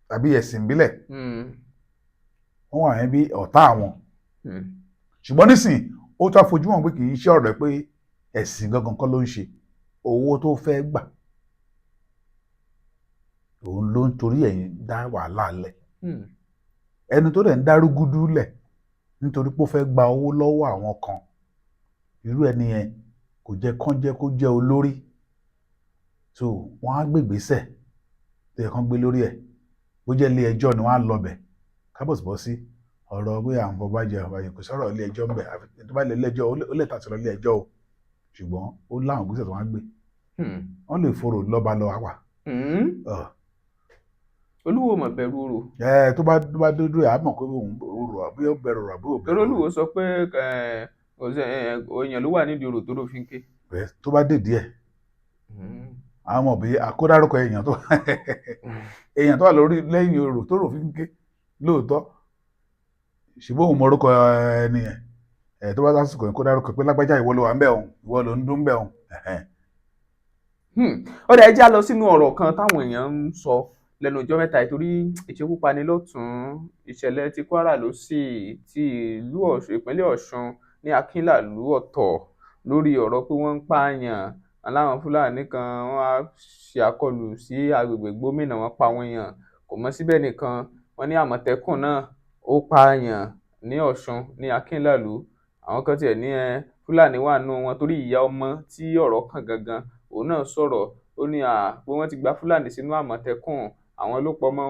tàbí ẹ̀sìn ìbílẹ̀ wọ́n wà yẹn bí ọ̀tá àwọn ṣùgbọ́n nísìn ó tún àfojú wọn pé kì í ṣe ọ̀rọ̀ pé ẹ̀sìn gangan kọ́ ló ń ṣe owó tó fẹ́ gbà òun ló ń torí ẹ̀yìn dá wàhálà lẹ̀ ẹni tó dẹ̀ ń dárúgúdú lẹ̀ nítorí pé ó fẹ́ gba owó lọ́wọ́ àwọn kan irú ẹni yẹn kò jẹ́ kán jẹ́ kó jẹ́ olórí so wọ́n á gbé ìgbésẹ̀ tó yẹ kán gbé lórí ẹ̀ bó jẹ́ ilé ẹjọ́ ni wọ́n á lọ bẹ̀ kábọ̀sibọ́sí ọ̀rọ̀ pé à ń fọba jẹ ọ̀bàjẹ́ kò sọ̀rọ̀ ilé ẹjọ́ ń bẹ̀ tó bá lè ilé ẹjọ́ ó lè tàṣẹ lọ ilé ẹjọ́ o ṣùgbọ́n ó láwọn ìgbésẹ̀ tó wọ́n á gbé wọ́n lè forò lọ́ba lọ wá. Olúwo mọ̀ bẹ̀rù orò. tó bá dúdú ẹ̀ á mọ̀ pé òun orò àbí ó bẹ̀rù orò àbí ó bẹ̀rù. Olúwo sọ pé èèyàn ló wà nídìí orò tó rò fi ń ké. tó bá dé díẹ̀ àwọn ọmọ bí àkódárúkọ èèyàn tó wà lórí lẹ́yìn orò tó rò fi ń ké lóòótọ́ ṣùgbọ́n òun mọ̀rúkọ ẹni yẹn tó bá lásìkò yẹn kó dárúkọ pé lágbájá ìwọ ló wà ń bẹ̀ òun ìwọ ló ń dún bẹ̀ òun. Ó dẹ̀ já lọ sínú ọ̀rọ̀ kan táwọn èèyàn ń sọ lẹ́nu ọjọ́ mẹ́ta ìtorí ìṣekúpani lọ́tún ìṣẹ̀lẹ̀ ti Kwara ló sì ti ìlú ìpínlẹ̀ Ọ̀ṣun ní Akínlàlú ọ̀tọ̀ lórí ọ̀rọ̀ pé wọ́n ń pààyàn aláwọn Fúlàní kan wọ́n á ṣe àkọlù sí agbègbè gómìnà wọ́n pa àwọn èèyàn kò mọ́ síbẹ̀ nìkan wọ́n ní Àmọ̀tẹ́kùn náà ó pààyàn ní Ọ̀ṣun ní Akínlàlú àwọn kan tiẹ̀ ní Fúlàní wà nù wọn torí ìyá ọmọ tí ọ̀rọ̀ kàn gangan òun náà sọ̀rọ̀ ó ní pé wọ́n ti gba Fúlàní sínú Àmọ̀tẹ́kùn àwọn ló pọ̀ mọ́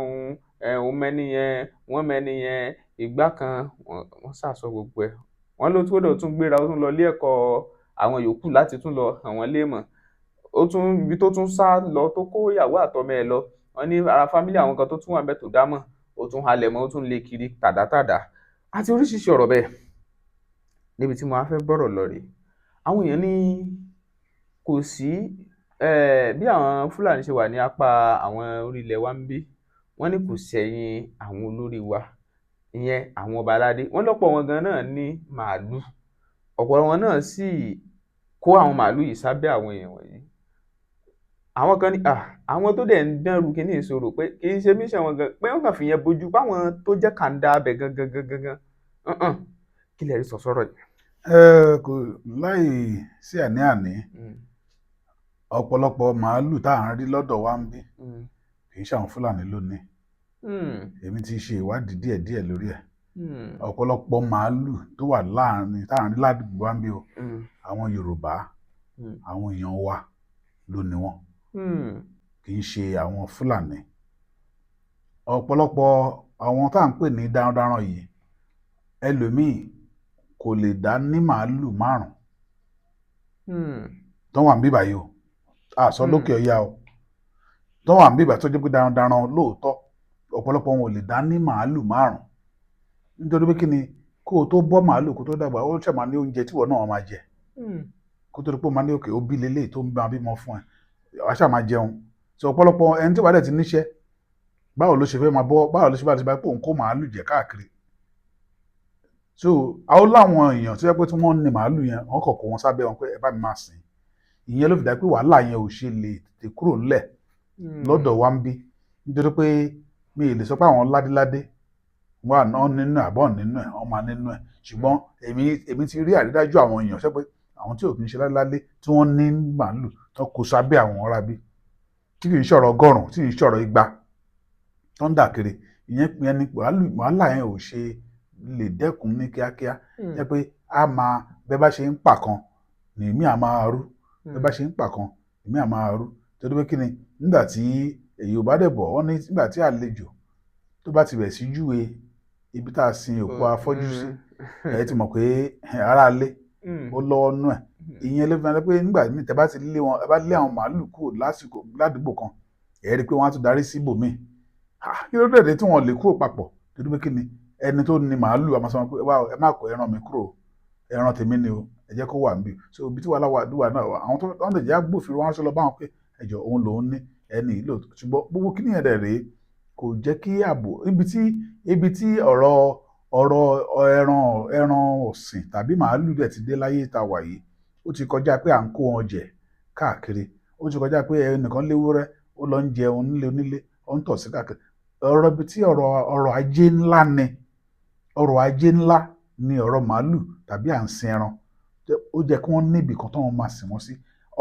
òun mẹ́ni yẹn wọ́n mẹ́ni yẹn ìgbà kan wọ́n ṣàṣọ gbogbo ẹ̀ wọ́n ló tún gbéra ó tún lọ ilé ẹ̀kọ́ àwọn yòókù láti tún lọ àwọn léèmọ̀ ó tún ibi tó tún sá lọ tó kó ìyàwó àtọmọ ẹ̀ lọ wọ́n ní ara fámílì àwọn kan tó tún wà ńbẹ̀ tó dámọ̀ ó tún halẹ̀ mọ́ ó tún lé kiri tàdátàdá àti oríṣiríṣi ọ̀rọ̀ bẹ́ẹ̀ níbi tí mo á fẹ́ bọ̀rọ̀ lọ rèé àwọn èèyàn ní kò sí bí àwọn Fúlàní ṣe wà ní apá àwọn orílẹ̀ wa ń bí wọ́n ní kò sẹ́yìn àwọn olórí wa ìyẹn àwọn ọba aládé wọ́n lọ́pọ̀ wọn gan náà ní màálù ọ̀pọ̀ wọn náà sì kó àwọn màálù yìí sábẹ́ àwọn èèyàn wọ̀nyí àwọn kan ní àwọn tó dẹ̀ ń dánrù kí ní ìṣòro pé kì í ṣe mission wọn gan pé wọ́n kàn fi yẹn bójú báwọn tó jẹ́ kàńdá abẹ gangan kí lè rí sọ sọ́rọ̀ yìí. kò láì sí àní-àní ọ̀pọ̀lọpọ̀ màálù tá à ń rí lọ́dọ̀ wa ń bí kì í ṣe àwọn Fúlàní lónìí èmi ti ṣe ìwádìí díẹ̀díẹ̀ lórí ẹ̀ ọ̀pọ̀lọpọ̀ màálù tó wà láàrin tá à ń rí ládùúgbò wa ń bí o àwọn Yorùbá àwọn èèyàn wa ló ní wọn kì í ṣe àwọn Fúlàní ọ̀pọ̀lọpọ̀ àwọn tá à ń pè ní darandaran yìí ẹlòmíì kò lè dá ní màálù 5 tó wà ń bí báyìí o àsọ lókè ọ̀yà o tó wà ń bí báyìí tó jẹ́ pé darandaran lóòótọ́ ọ̀pọ̀lọpọ̀ wọn ò lè dá ní màálù 5 nítorí pé kí ni kó o tó bọ́ màálù kó tó dàgbà ó ṣẹ̀ máa ní oúnjẹ tí wọ́n náà máa jẹ kó tó rí pé ó máa ní òkè ó bí lélẹ̀ tó ń bá bímọ fún ẹ wàá ṣáà máa jẹun sọ ọ̀pọ̀lọpọ̀ ẹni tí wàá dẹ̀ ti níṣẹ́ báwo ló ṣe fẹ́ máa bọ́ báwo ló ṣe bá ti bá pé òun kó màálù jẹ káàkiri so àwọn láwọn èèyàn tó yẹ pé tí wọ́n ní màálù yẹn wọ́n kọ̀ọ̀kọ̀ wọn sábẹ́ wọn pé ẹ bá mi máa sìn ìyẹn ló fi dá pé wàhálà yẹn ò ṣe lè tètè kúrò ńlẹ̀ lọ́dọ̀ wa ń bí nítorí pé mi ì lè sọ pé àwọn ládéládé wà náà nínú àbọ̀ nínú ẹ̀ wọ́n máa nínú ẹ̀ ṣùgbọ́n èmi ti rí àrídájú àwọn èèyàn ṣẹ́ pé àwọn tí ò kì í ṣe ládéládé tí wọ́n ní màálù tó kó sábẹ́ àwọn ọ̀rá bí tí kì í ṣọ̀rọ̀ 100 tí kì í ṣọ̀rọ̀ 200 tó ń dà kiri ìyẹn ni wàhálà yẹn ò ṣe lè dẹ́kun ní kíákíá jẹ́ pé a máa bẹ́ẹ̀ bá ṣe ń pa kan ní èmi à máa rú bẹ́ẹ̀ bá ṣe ń pa kan èmi à máa rú torí pé kí ni nígbà tí èyí ò bá dẹ̀ bọ̀ wọ́n ní nígbà tí àlejò tó bá ti bẹ̀ sí júwe ibi tá a sin òkú afọ́jú sí ẹ ti mọ̀ pé ará ilé ó lọ́wọ́ nú ẹ̀ ìyẹn ló fi hàn pé nígbà míì tẹ́ bá ti lé wọn ẹ bá lé àwọn màálù kúrò lásìkò ládùúgbò kan ẹ rí i pé wọ́n á tún darí sí ibòmíì kí ló dé tí wọ́n lè kúrò papọ̀ torí pé kí ni ẹni tó ní màálù àmọ́ sọ pé ẹ má kó ẹran mi kúrò ẹran tèmi ni o ẹ jẹ́ kó wà níbí so ibi tí wàhálà wà náà àwọn tó ń lè jẹ́ agbófinró wọn ṣe lọ bá wọn pé ẹjọ́ òun lòún ní ẹni ìlò ṣùgbọ́n gbogbo kí nìyẹn dẹ̀ rèé kò jẹ́ kí ààbò ibi tí ọ̀rọ̀ ẹran ọ̀sìn tàbí màálù dẹ̀ ti dé láyé ta wà yìí ó ti kọjá pé à ń kó wọn jẹ káàkiri ó ti kọjá pé ẹnìkan léwúrẹ́ ó lọ ń jẹun nílé onílé ó ń tọ̀ sí káàkiri ọ̀rọ̀ ibi tí ọrọ̀ ajé ńlá ni ọrọ̀ ajé ńlá ni ọ̀rọ̀ màálù tàbí à ń sin ẹran ó jẹ́ kí wọ́n níbi kan tó wọn máa sìn wọ́n sí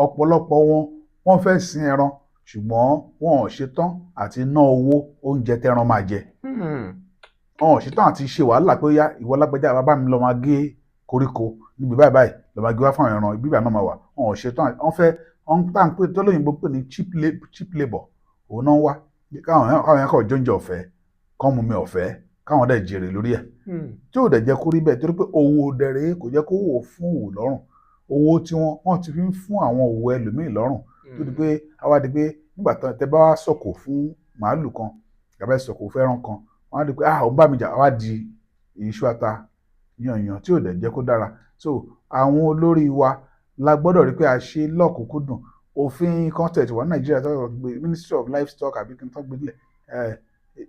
ọ̀pọ̀lọpọ̀ wọ́n fẹ́ sin ẹran ṣùgbọ́n wọn ò ṣetán àti ná owó oúnjẹ tẹran máa jẹ wọn ò ṣetán àti ṣe wàhálà pé yá ìwọ lágbájá bàbá mi lọ máa gé koríko níbi báyìí lọ máa gé wá fún ẹran ibi ìbà náà máa wà wọn ò ṣetán wọ́n fẹ́ wọ́n tá à ń pè tọ́lóyìnbó pè ní cheap labour òun náà wá káwọn yẹn kọ̀ jóúnjẹ ọ̀fẹ́ kọ́ mú mi ọ̀fẹ́ káwọn dẹ̀ jèrè lórí ẹ̀ tí ò dẹ̀ jẹ́ kó rí bẹ́ẹ̀ torí pé owó dẹ̀rẹ̀ kò jẹ́ kó wò fún òwò lọ́rùn owó tí wọ́n ti fi ń fún àwọn òwò ẹlòmíì lọ́rùn tó di pé àwa di pé nígbà tẹ́ bá wá sọ̀kò fún màálù kan tàbí sọ̀kò fẹ́ràn kan wọ́n á di pé ó bá mi jà wá di iṣu ata yanyan tí ò dẹ̀ jẹ́ kó dára so àwọn olórí wa la gbọ́dọ̀ rí pé a ṣe lọ́kùnkúndùn òfin content wà Nàìjíríà tó gbé Ministry of Livestock àbí kí n tó gbé dílẹ̀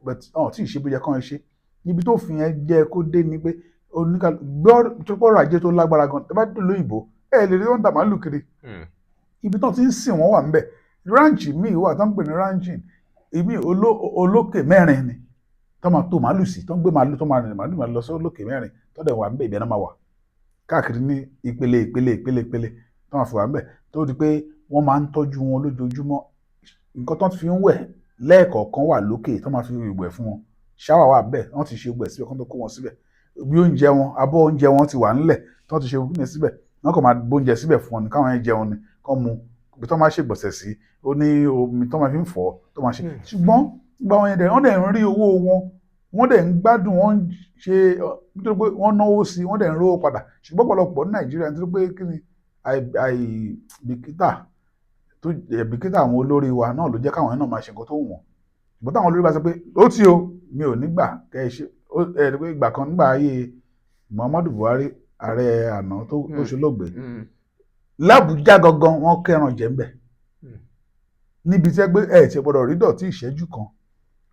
but tí ì ṣe bí jẹ́ kán ṣe níbi tó fi yẹn jẹ́ kó dé ni pé gbọ́rọ̀ ajé tó lágbára gan tẹ́ bá dé lóyìnbó lè rí wọn dà màálù kiri ibi tó ti ń sìn wọ́n wà ń bẹ̀ ranch míì wà tó ń pè ní ranching ibi olókè mẹ́rin ni tó máa tó màálù sí tó ń gbé màálù tó máa rìn màálù máa lọ sí olókè mẹ́rin tó dẹ̀ wà ń bẹ̀ ibẹ̀ náà máa wà káàkiri ní ìpele tó máa fi wà ń bẹ̀ tó di pé wọ́n máa ń tọ́jú wọn lójoojúmọ́ nǹkan tó fi ń wẹ̀ lẹ́ẹ̀kọ̀ọ̀kan wà lókè tó máa fi ìwẹ̀ fún wọn ṣáwà wà bẹ́ẹ̀ wọ́n ti ṣe gbẹ̀ síbẹ̀ kán tó kó wọn síbẹ̀ bí oúnjẹ wọn abọ́ oúnjẹ wọn ti wà ńlẹ̀ tó ti ṣe gbẹ̀ síbẹ̀ wọ́n kàn máa bóúnjẹ síbẹ̀ fún wọn ní káwọn yẹn jẹun ni kán mu ibi tó máa ṣe gbọ̀nsẹ̀ sí ó ní omi tó máa fi ń fọ̀ tó máa ṣe ṣùgbọ́n gba wọn yẹn dẹ̀ wọ́n dẹ̀ ń rí owó wọn wọ́n dẹ̀ ń gbádùn wọ́n ń ṣe nítorí pé wọ́n náwó sí wọ́n dẹ̀ ń rówó padà ṣùgbọ́n ọ̀pọ̀lọpọ̀ ní Nàìjíríà nítorí pé kí ni àìbìkítà àwọn olórí wa náà ló jẹ́ káwọn yẹn náà máa ṣe nǹkan tó wù wọ́n ṣùgbọ́n táwọn olórí bá sọ pé ó ti o mi ò ní gbà kẹ́ ẹ ṣe pé ìgbà kan nígbà ayé Muhammadu Buhari ààrẹ àná tó ṣolóògbé l'Àbújá gangan wọ́n kẹ́ran jẹ ńbẹ̀ níbi tí ẹgbẹ́ ẹ̀ ti gbọ́dọ̀ rí dọ̀tí ìṣẹ́jú kan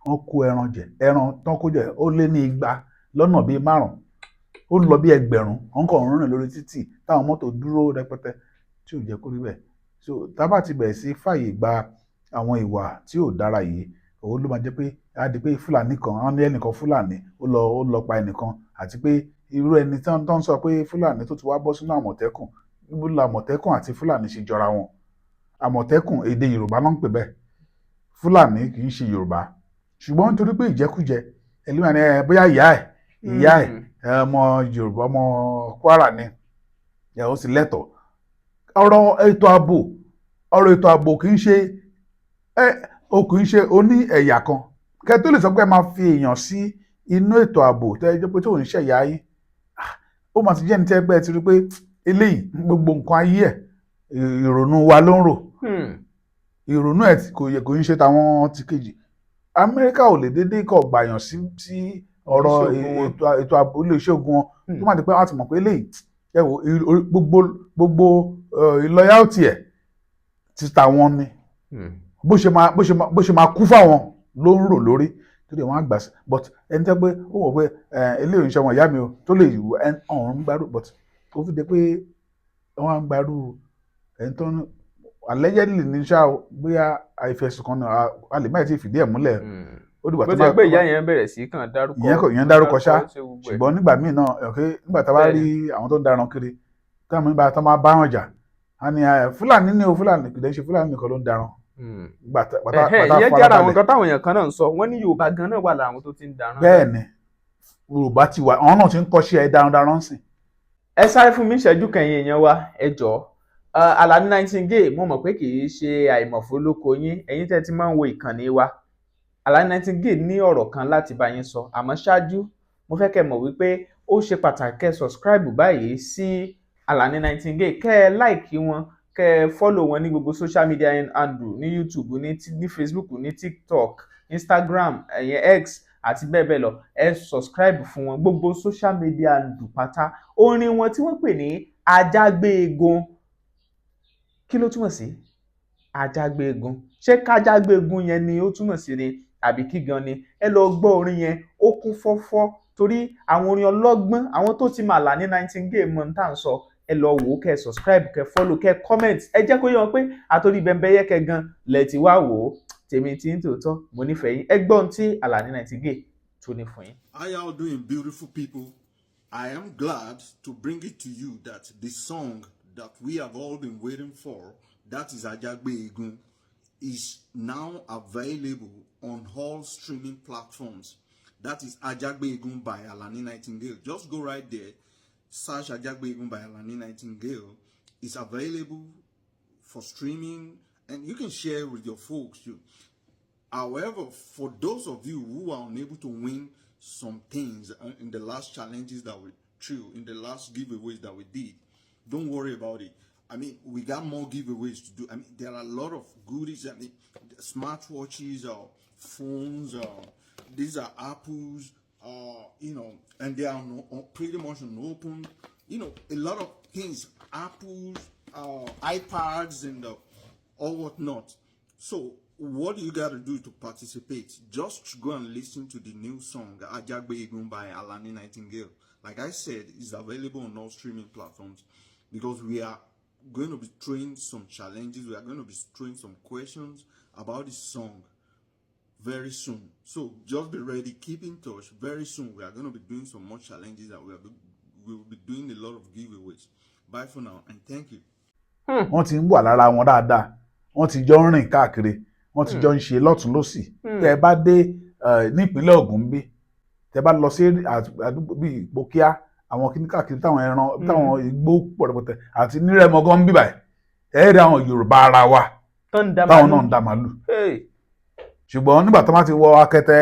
wọ́n kó ẹran jẹ ẹran tán kó jẹ ó lé ní 200 lọ́nà bíi 5 ó lọ bí 1000 wọ́n kàn ń rìn lórí títì táwọn mọ́tò dúró rẹpẹtẹ tí ò jẹ́ kó rí bẹ́ẹ̀ so tábà ti bẹ̀rẹ̀ sí fàyè gba àwọn ìwà tí ò dára yìí òun ló máa jẹ́ pé á di pé Fúlàní kan wọ́n ní ẹnìkan Fúlàní ó lọ pa ẹnìkan àti pé irú ẹni tí wọ́n sọ pé Fúlàní tó ti wá bọ́ sínú Àmọ̀tẹ́kùn níbo la Àmọ̀tẹ́kùn àti Fúlàní ṣe jọra wọn Àmọ̀tẹ́kùn èdè Yorùbá náà ń pè bẹ́ẹ̀ Fúlàní kì í ṣe Yorùbá ṣùgbọ́n nítorí pé ìjẹkújẹ ẹlẹ́mìí ni bóyá ìyá ẹ̀ ọmọ Yorùbá ọmọ Kwara ni ó sì lẹ́tọ̀ọ́ ọ̀rọ̀ ètò ààbò kì í ṣe oní ẹ̀yà kan kẹ́ tó lè sọ pé ẹ máa fi èèyàn sí inú ètò ààbò tẹ́ ẹ jẹ́ pé tó ń ṣẹ̀yà yín ó máa ti jẹ́ ní tẹ́gbẹ́ ti rí pé eléyìí gbogbo nǹkan ayé ẹ̀ ìrònú wa ló ń rò ìrònú ẹ̀ kò ń ṣe tàwọn ti kejì Amẹ́ríkà ò lè dédé kọ̀ gbàyàn sí ọ̀rọ̀ ètò ààbò ilé iṣẹ́ ogun wọn tó máa di pé wọ́n ti mọ̀ pé eléyìí ẹ wò gbogbo loyalty ẹ̀ ti tàwọn ni bó ṣe máa kú fáwọn ló ń rò lórí tó lè wọ́n á gbà sí but ẹni tẹ́ pé ó wọ̀ pé eléyìí ìṣẹ́ wọn ìyá mi o tó lè ọ̀run gbárù but ó fi de pé wọ́n á gbárù ẹni tó ń allegedly ní ṣá bóyá àìfẹ̀sùn kan náà a lè má ti fìdí ẹ̀ múlẹ̀ ó dìgbà tó bó ti pé ìyá yẹn bẹ̀rẹ̀ sí kàn dárúkọ ìyẹn dárúkọ ṣá ṣùgbọ́n nígbà míì náà nígbà tá a bá rí àwọn tó ń daran kiri táwọn ìgbà tó máa bá wọn jà á ní Fúlàní ní o Fúlàní kìí ṣe Fúlàní nìkan ló ń daran. ìyẹn jára àwọn nǹkan táwọn èèyàn kan náà ń sọ wọ́n ní Yorùbá gan náà wà láwọn tó ti ń daran. bẹ́ẹ̀ ni Yorùbá ti wà àwọn náà ti ń kọ́ṣẹ́ darandaran sìn. ẹ sáré fún mi ìṣẹ́jú kẹyìn èèyàn wa ẹ jọ̀ọ́ Alani Nightingale mo mọ̀ pé kì í ṣe àìmọ̀fólókò yín ẹ̀yin tẹ́ ti máa ń wo ìkànnì wa Alani Nightingale ní ọ̀rọ̀ kan láti bá yín sọ àmọ́ ṣáájú mo fẹ́ kẹ́ mọ̀ wípé ó ṣe pàtàkì kẹ́ subscribe báyìí sí Alani Nightingale kẹ́ ẹ like wọn kẹ́ ẹ follow wọn ní gbogbo social media handle ní YouTube ní Facebook ní TikTok Instagram X àti bẹ́ẹ̀ bẹ́ẹ̀ lọ ẹ subscribe fún wọn gbogbo social media handle pátá orin wọn tí wọ́n pè ní Ajágbéegun kí ló túmọ̀ sí Ajágbéegun ṣé kájágbéegun yẹn ni ó túmọ̀ sí ni àbí kí gan ni ẹ lọ gbọ́ orin yẹn ó kún fọ́fọ́ torí àwọn orin ọlọ́gbọ́n àwọn tó ti mà Alani Nightingale mọ̀ ní tà ń sọ ẹ lọ wò ó kẹ́ subscribe kẹ́ follow kẹ́ comment ẹ jẹ́ kó yé wọn pé àtòrí bẹ́ńbẹ́yẹ́ kẹ́ gan lẹ̀ ti wá wò ó tèmi tí ń tòótọ́ mo nífẹ̀ẹ́ yín ẹ gbọ́n tí Alani Nightingale tó ní fún yín. How you all doing, beautiful people? I am glad to bring it to you that the song that we have all been waiting for, that is Ajágbéegun, is now available on all streaming platforms. That is Ajágbéegun by Alani Nightingale. Just go right there, search Ajágbéegun by Alani Nightingale. It's available for streaming and you can share it with your folks too. However, for those of you who are unable to win some things in the last challenges that we threw, in the last giveaways that we did. Don't worry about it. I mean, we got more giveaways to do. I mean, there are a lot of goodies. I mean, smartwatches, phones, these are Apples, you know, and they are pretty much open. You know, a lot of things, Apples, iPads, and all whatnot. So, what you got to do to participate? Just go and listen to the new song, Ajagbe Egun by Alani Nightingale. Like I said, it's available on all streaming platforms, because we are going to be throwing some challenges. We are going to be throwing some questions about this song very soon. So just be ready, keep in touch. Very soon we are going to be doing some more challenges, and we will be doing a lot of giveaways. Bye for now, and thank you. Wọ́n ti ń wà lára wọn dáadáa, wọ́n ti jọ ń rìn káàkiri, wọ́n ti jọ ń ṣe lọ́tún lọ́sì. Tẹ́ ẹ bá dé nípínlẹ̀ Ògùn bí, tẹ́ ẹ bá lọ sí àdúgbò bíi Ìpókíà, àwọn kìíní káàkiri táwọn ẹran táwọn igbó pọ̀rọ̀pọ̀tẹ̀ àti nírẹ̀mọ gan bí báyìí, ẹ rí àwọn Yorùbá ara wa táwọn náà ń dá màálù. Ṣùgbọ́n nígbà tó máa ti wọ akẹtẹ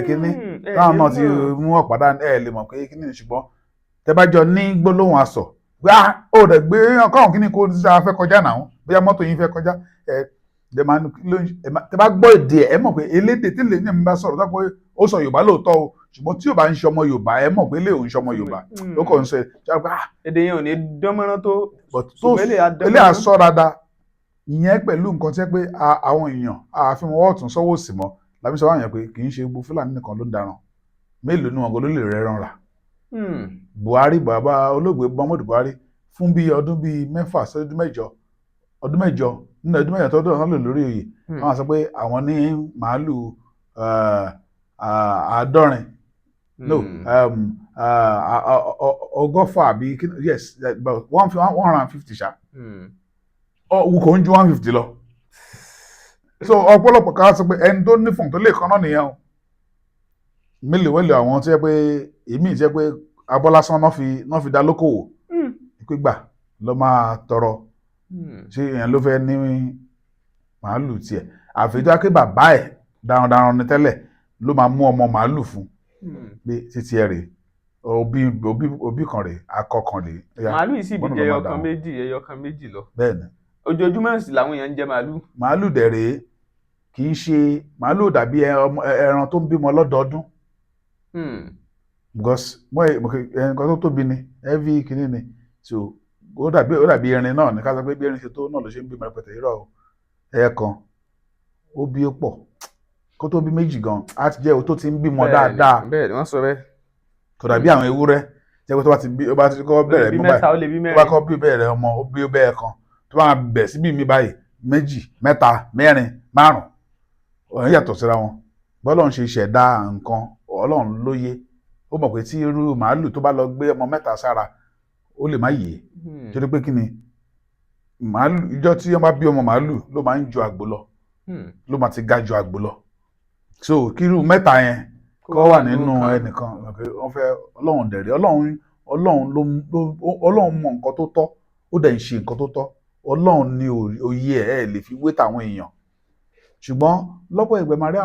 kínní táwọn náà ti mú ọ̀pádà lè mọ̀ pé kínní, ṣùgbọ́n tẹ́ bá jọ ní gbólóhùn asọ̀ gbá ó rẹ̀ gbé ọkọ̀ kínní kó ní sáà fẹ́ kọjá náà, bóyá mọ́tò yín fẹ́ kọjá tẹ́ bá gbọ́ èdè ẹ mọ̀ pé elédè tí lè ní ẹ̀mí bá sọ̀rọ̀ tó pé ó sọ Yorùbá lóòótọ́ o, ṣùgbọ́n tí Yorùbá ń ṣe ọmọ Yorùbá ẹ mọ̀ pé lè òun ṣe ọmọ Yorùbá ló kàn ń sọ èdè yẹn ò ní dánmọ́rán tó ilé àsọ dáadáa. Ìyẹn pẹ̀lú nǹkan tí ẹ pé àwọn èèyàn àfihàn ọ̀tún sọ́wọ́ òsì mọ́ lábí sọ wáyàn pé kì í ṣe gbogbo Fúlàní nìkan ló ń daràn, mélòó ni wọn kò ló lè rẹran rà. Buhari, bàbá olóògbé Muhammadu Buhari, fún bí ọdún bíi 6 sí ọdún mẹ́jọ nínú ọdún mẹ́jọ tó dọ̀rọ̀ lò lórí oyè, wọ́n sọ pé àwọn ní màálù 70 ọgọ́fà àbí yes about 150 ṣá. Wù kò ń ju 150 lọ. So ọ̀pọ̀lọpọ̀ ká sọ pé ẹni tó nífọ̀n tó lè kan náà nìyẹn o. Mélòó àwọn tí yẹ pé èmi jẹ́ pé abọ́ lásán náà fi dá lókòwò. Pé gbà ló máa tọrọ. Ṣé èèyàn ló fẹ́ ní màálù tiẹ̀? Àfẹ́jọ́ pé bàbá ẹ̀ darandaran ni tẹ́lẹ̀ ló máa mú ọmọ màálù fún. Pé títí ẹ̀ rèé. Òbí kan rèé, akọ kan rèé. Màálù yìí sì bí jẹ ẹyọ kan méjì lọ. Bẹ́ẹ̀ni. Ojoojúmọ́ sì làwọn èèyàn ń jẹ màálù. Màálù dẹ̀rẹ̀ kì í ṣe màálù dàbí ẹran tó ń bímọ lọ́dọọdún. Because nǹkan tó tóbi ni heavy kìíní ni, so ó dàbí erin náà ní ká sọ pé bí erin ṣe tó náà ló ṣe ń bímọ rẹpẹtẹ irọ́ o. Ẹ̀ẹ̀kan ó bí ó pọ̀ kó tó bí méjì gan á ti jẹ́ o tó ti ń bímọ dáadáa. Bẹ́ẹ̀ ni wọ́n sọ bẹ́ẹ̀. Kò dàbí àwọn ewúrẹ́ jẹ́ pé tó bá ti kọ́ bẹ̀rẹ̀ mú báyìí tó bá kọ́ bí bẹ̀rẹ̀ ọmọ ó bí ó bẹ́ẹ̀ kan tó bá bẹ̀ síbí mi báyìí 2, 3, 4, 5 ọ̀rẹ́ yàtọ̀ síra wọn. Bọ́lọ́run ṣe ṣẹ̀dá nǹkan Ọlọ́run lóye, ó mọ̀ pé tí irú màálù tó bá lọ gbé ọmọ 3 sára ó lè má yè é torí pé kí ni màálù ìjọ tí wọ́n bá bí ọmọ màálù ló máa ń ju àgbò lọ, ló máa ti ga ju àgbò lọ. So kí irú 3 yẹn kọ́ wà nínú ẹnìkan wọ́n fẹ́ Ọlọ́run dẹ̀rẹ̀ Ọlọ́run mọ nǹkan tó tọ́ ó dẹ̀ ń ṣe nǹkan tó tọ́. Ọlọ́run ní òye ẹ̀ lè fi wé tàwọn èèyàn. Ṣùgbọ́n lọ́pọ̀ ìgbà máa rí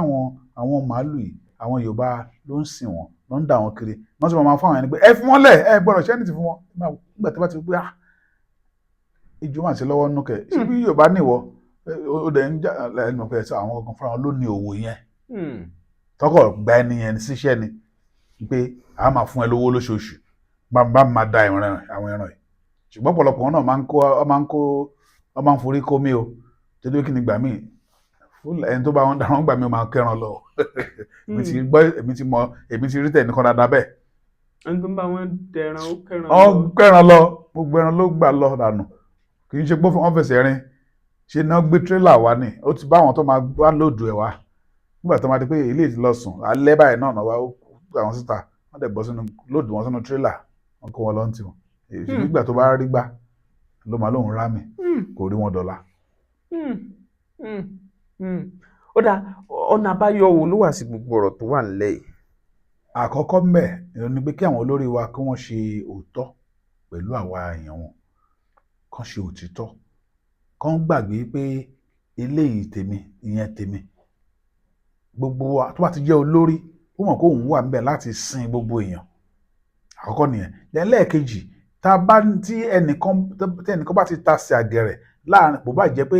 àwọn màálù yìí, àwọn Yorùbá ló ń sìn wọ́n, ló ń dà wọ́n kiri. Wọ́n sì máa fún àwọn ẹni pé ẹ fún wọn lẹ̀, ẹ gbọ́dọ̀ ṣẹ́ ní ti fún wọn. Nígbà tí wọ́n ti pé ìjọ máa ṣe lọ́wọ́ nínú kẹ̀. Ṣé bí Yorùbá nìwọ ó dẹ̀ ń jà ẹnu pẹ̀ sọ àwọn ọkàn fúnra wọn ló ní òwò yẹn. Tọkọ̀ gba ẹni yẹn síṣẹ́ ni pé a máa fún ẹ lówó lóṣooṣù bá máa da àwọn ẹran yìí. Ṣùgbọ́n ọ̀pọ̀lọpọ̀ wọn náà máa ń forí kó mi o. Torí kí ni gbà míì ẹni tó bá wọn dáná gbà mí ó máa kẹran lọ. Èmi ti rí tẹnìkan dáadáa bẹ́ẹ̀. Ẹni tó ń bá wọn dẹran ó kẹran lọ. Ó kẹran lọ, gbogbo ẹran ló gbà lọ dànù. Kì í ṣe pé wọ́n fẹsẹ̀ rin, ṣe náà gbé tírélà wá ní. Ó ti bá àwọn tó máa wá lòdù ẹ̀ wá. Nígbà tó máa di pé ilé ti lọ sùn, alẹ́ báyìí náà wá ó gbà wọn síta, wọ́n dẹ̀ bọ́ sínú lòdù wọn sínú tírélà, wọ́n kó wọn lọ ntì wọn. Nígbà tó bá rí gbá ló máa lóun rámì, kò rí wọn dọ̀la. Ó dá ọ̀nà àbáyọ wo ló wà sí gbogbo ọ̀rọ̀ tó wà nílẹ̀ yìí? Àkọ́kọ́ mbẹ̀ ni pé kí àwọn olórí wa kí wọ́n ṣe òótọ́ pẹ̀lú àwa èèyàn wọn, kán ṣe òtítọ́, kán gbàgbé pé eléyìí tèmi ìyẹn tèmi. Gbogbo wa tó bá ti jẹ́ olórí ó mọ̀ pé òun wà níbẹ̀ láti sin gbogbo èèyàn àkọ́kọ́ nìyẹn. then lẹ́ẹ̀kejì tí ẹnìkan bá ti ta sí àgẹ̀rẹ̀ láàrin bó bá jẹ́ pé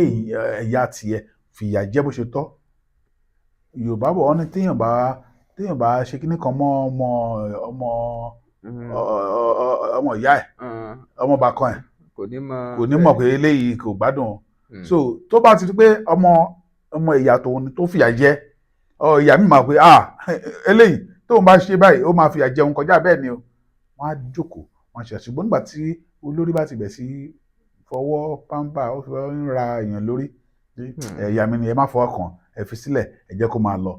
ẹ̀yà tiẹ̀ fìyà jẹ bó ṣe tọ́. Yorùbá bọ̀ wọ́n ní téèyàn bá ṣe kíní kan mọ́ ọmọ ìyá ẹ̀ ọmọ bàkan ẹ̀ kò ní mọ̀ pé eléyìí kò gbádùn. so tó bá ti rí pé ọmọ ìyá tòun tó fìyà jẹ ìyá mi máa pé eléyìí tóun bá ṣe báyìí ó máa fìyà jẹun kọjá bẹ́ẹ̀ ni o. wọ́n á jókòó wọ́n ṣe ṣùgbọ́n nígbà tí olórí bá ti bẹ̀ sí fọwọ́ pàmpá ó fi ń ra èèyàn lórí ìyá mi ni ẹ má fọwọ́ kàn ẹ fi sílẹ̀ ẹ jẹ́ kó máa lọ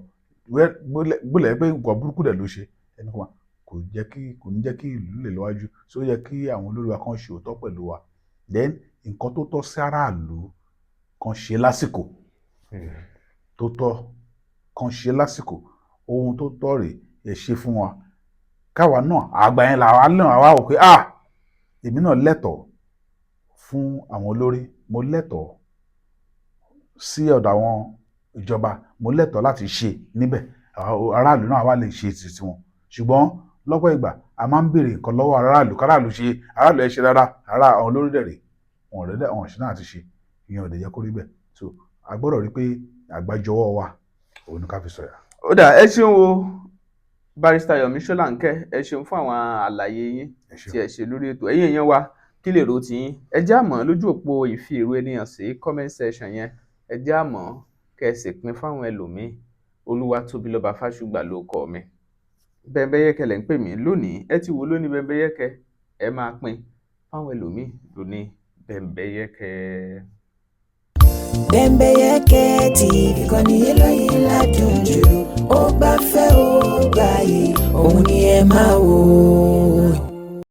gbọ́dọ̀ pé nǹkan burúkú dẹ̀ ló ṣe ẹni kan kò ní jẹ́ kí ìlú lè lọ́wájú so ó yẹ kí àwọn olórí wa kan ṣe òótọ́ pẹ̀lú wa then nǹkan tó tọ́ sí aráàlú kan ṣe lásìkò tó tọ́ kan ṣe lásìkò ohun tó tọ́ rèé ẹ ṣe fún wa káwa náà àgbà yẹn làwa náà wá wò pé èmi náà lẹ́tọ̀ọ́ fún àwọn olórí mo lẹ́tọ̀ọ́ sí ọ̀dọ̀ àwọn ìjọba mo lẹ́tọ̀ọ́ láti ṣe níbẹ̀ aráàlú náà wá lè ṣe ti wọn ṣùgbọ́n lọ́pọ̀ ìgbà a máa ń béèrè nǹkan lọ́wọ́ aráàlú ṣe aráàlú ẹ ṣe rárá àwọn olórí dẹ̀rẹ̀ wọn ṣe náà ti ṣe ìyẹn ò dẹ̀ yẹ kó rí bẹ́ẹ̀ so a gbọ́dọ̀ rí pé àgbájọwọ́ wa òun ni ká fi sọ̀yà. ó dà ẹ ṣeun o Barrister Yomi Solanke ẹ ṣeun fún àwọn àlàyé yín tí ẹ ṣe lórí ètò ẹ̀yin èèyàn wa kí lè ro tiyín ẹ jẹ́ àmọ́ lójú òpó ìfi èrò ènìyàn sí comment section yẹn ẹ jẹ́ àmọ́ kẹsì pín fáwọn ẹlòmíín Olúwatóbilọ́ba Fásùgbà ló kọ mi Bẹ́mbẹ́yẹ́kẹ́ lẹ́ ń pè mí lónìí ẹ ti wo lónìí Bẹ́mbẹ́yẹ́kẹ́ ẹ máa pín fáwọn ẹlòmíín lónìí Bẹ́mbẹ́yẹ́kẹ́. Bẹ́mbẹ́yẹ́kẹ́ TV ìkànnì eléyìí ládùn jù ó gbafẹ́ ó gbààyè òun ni ẹ máa wò.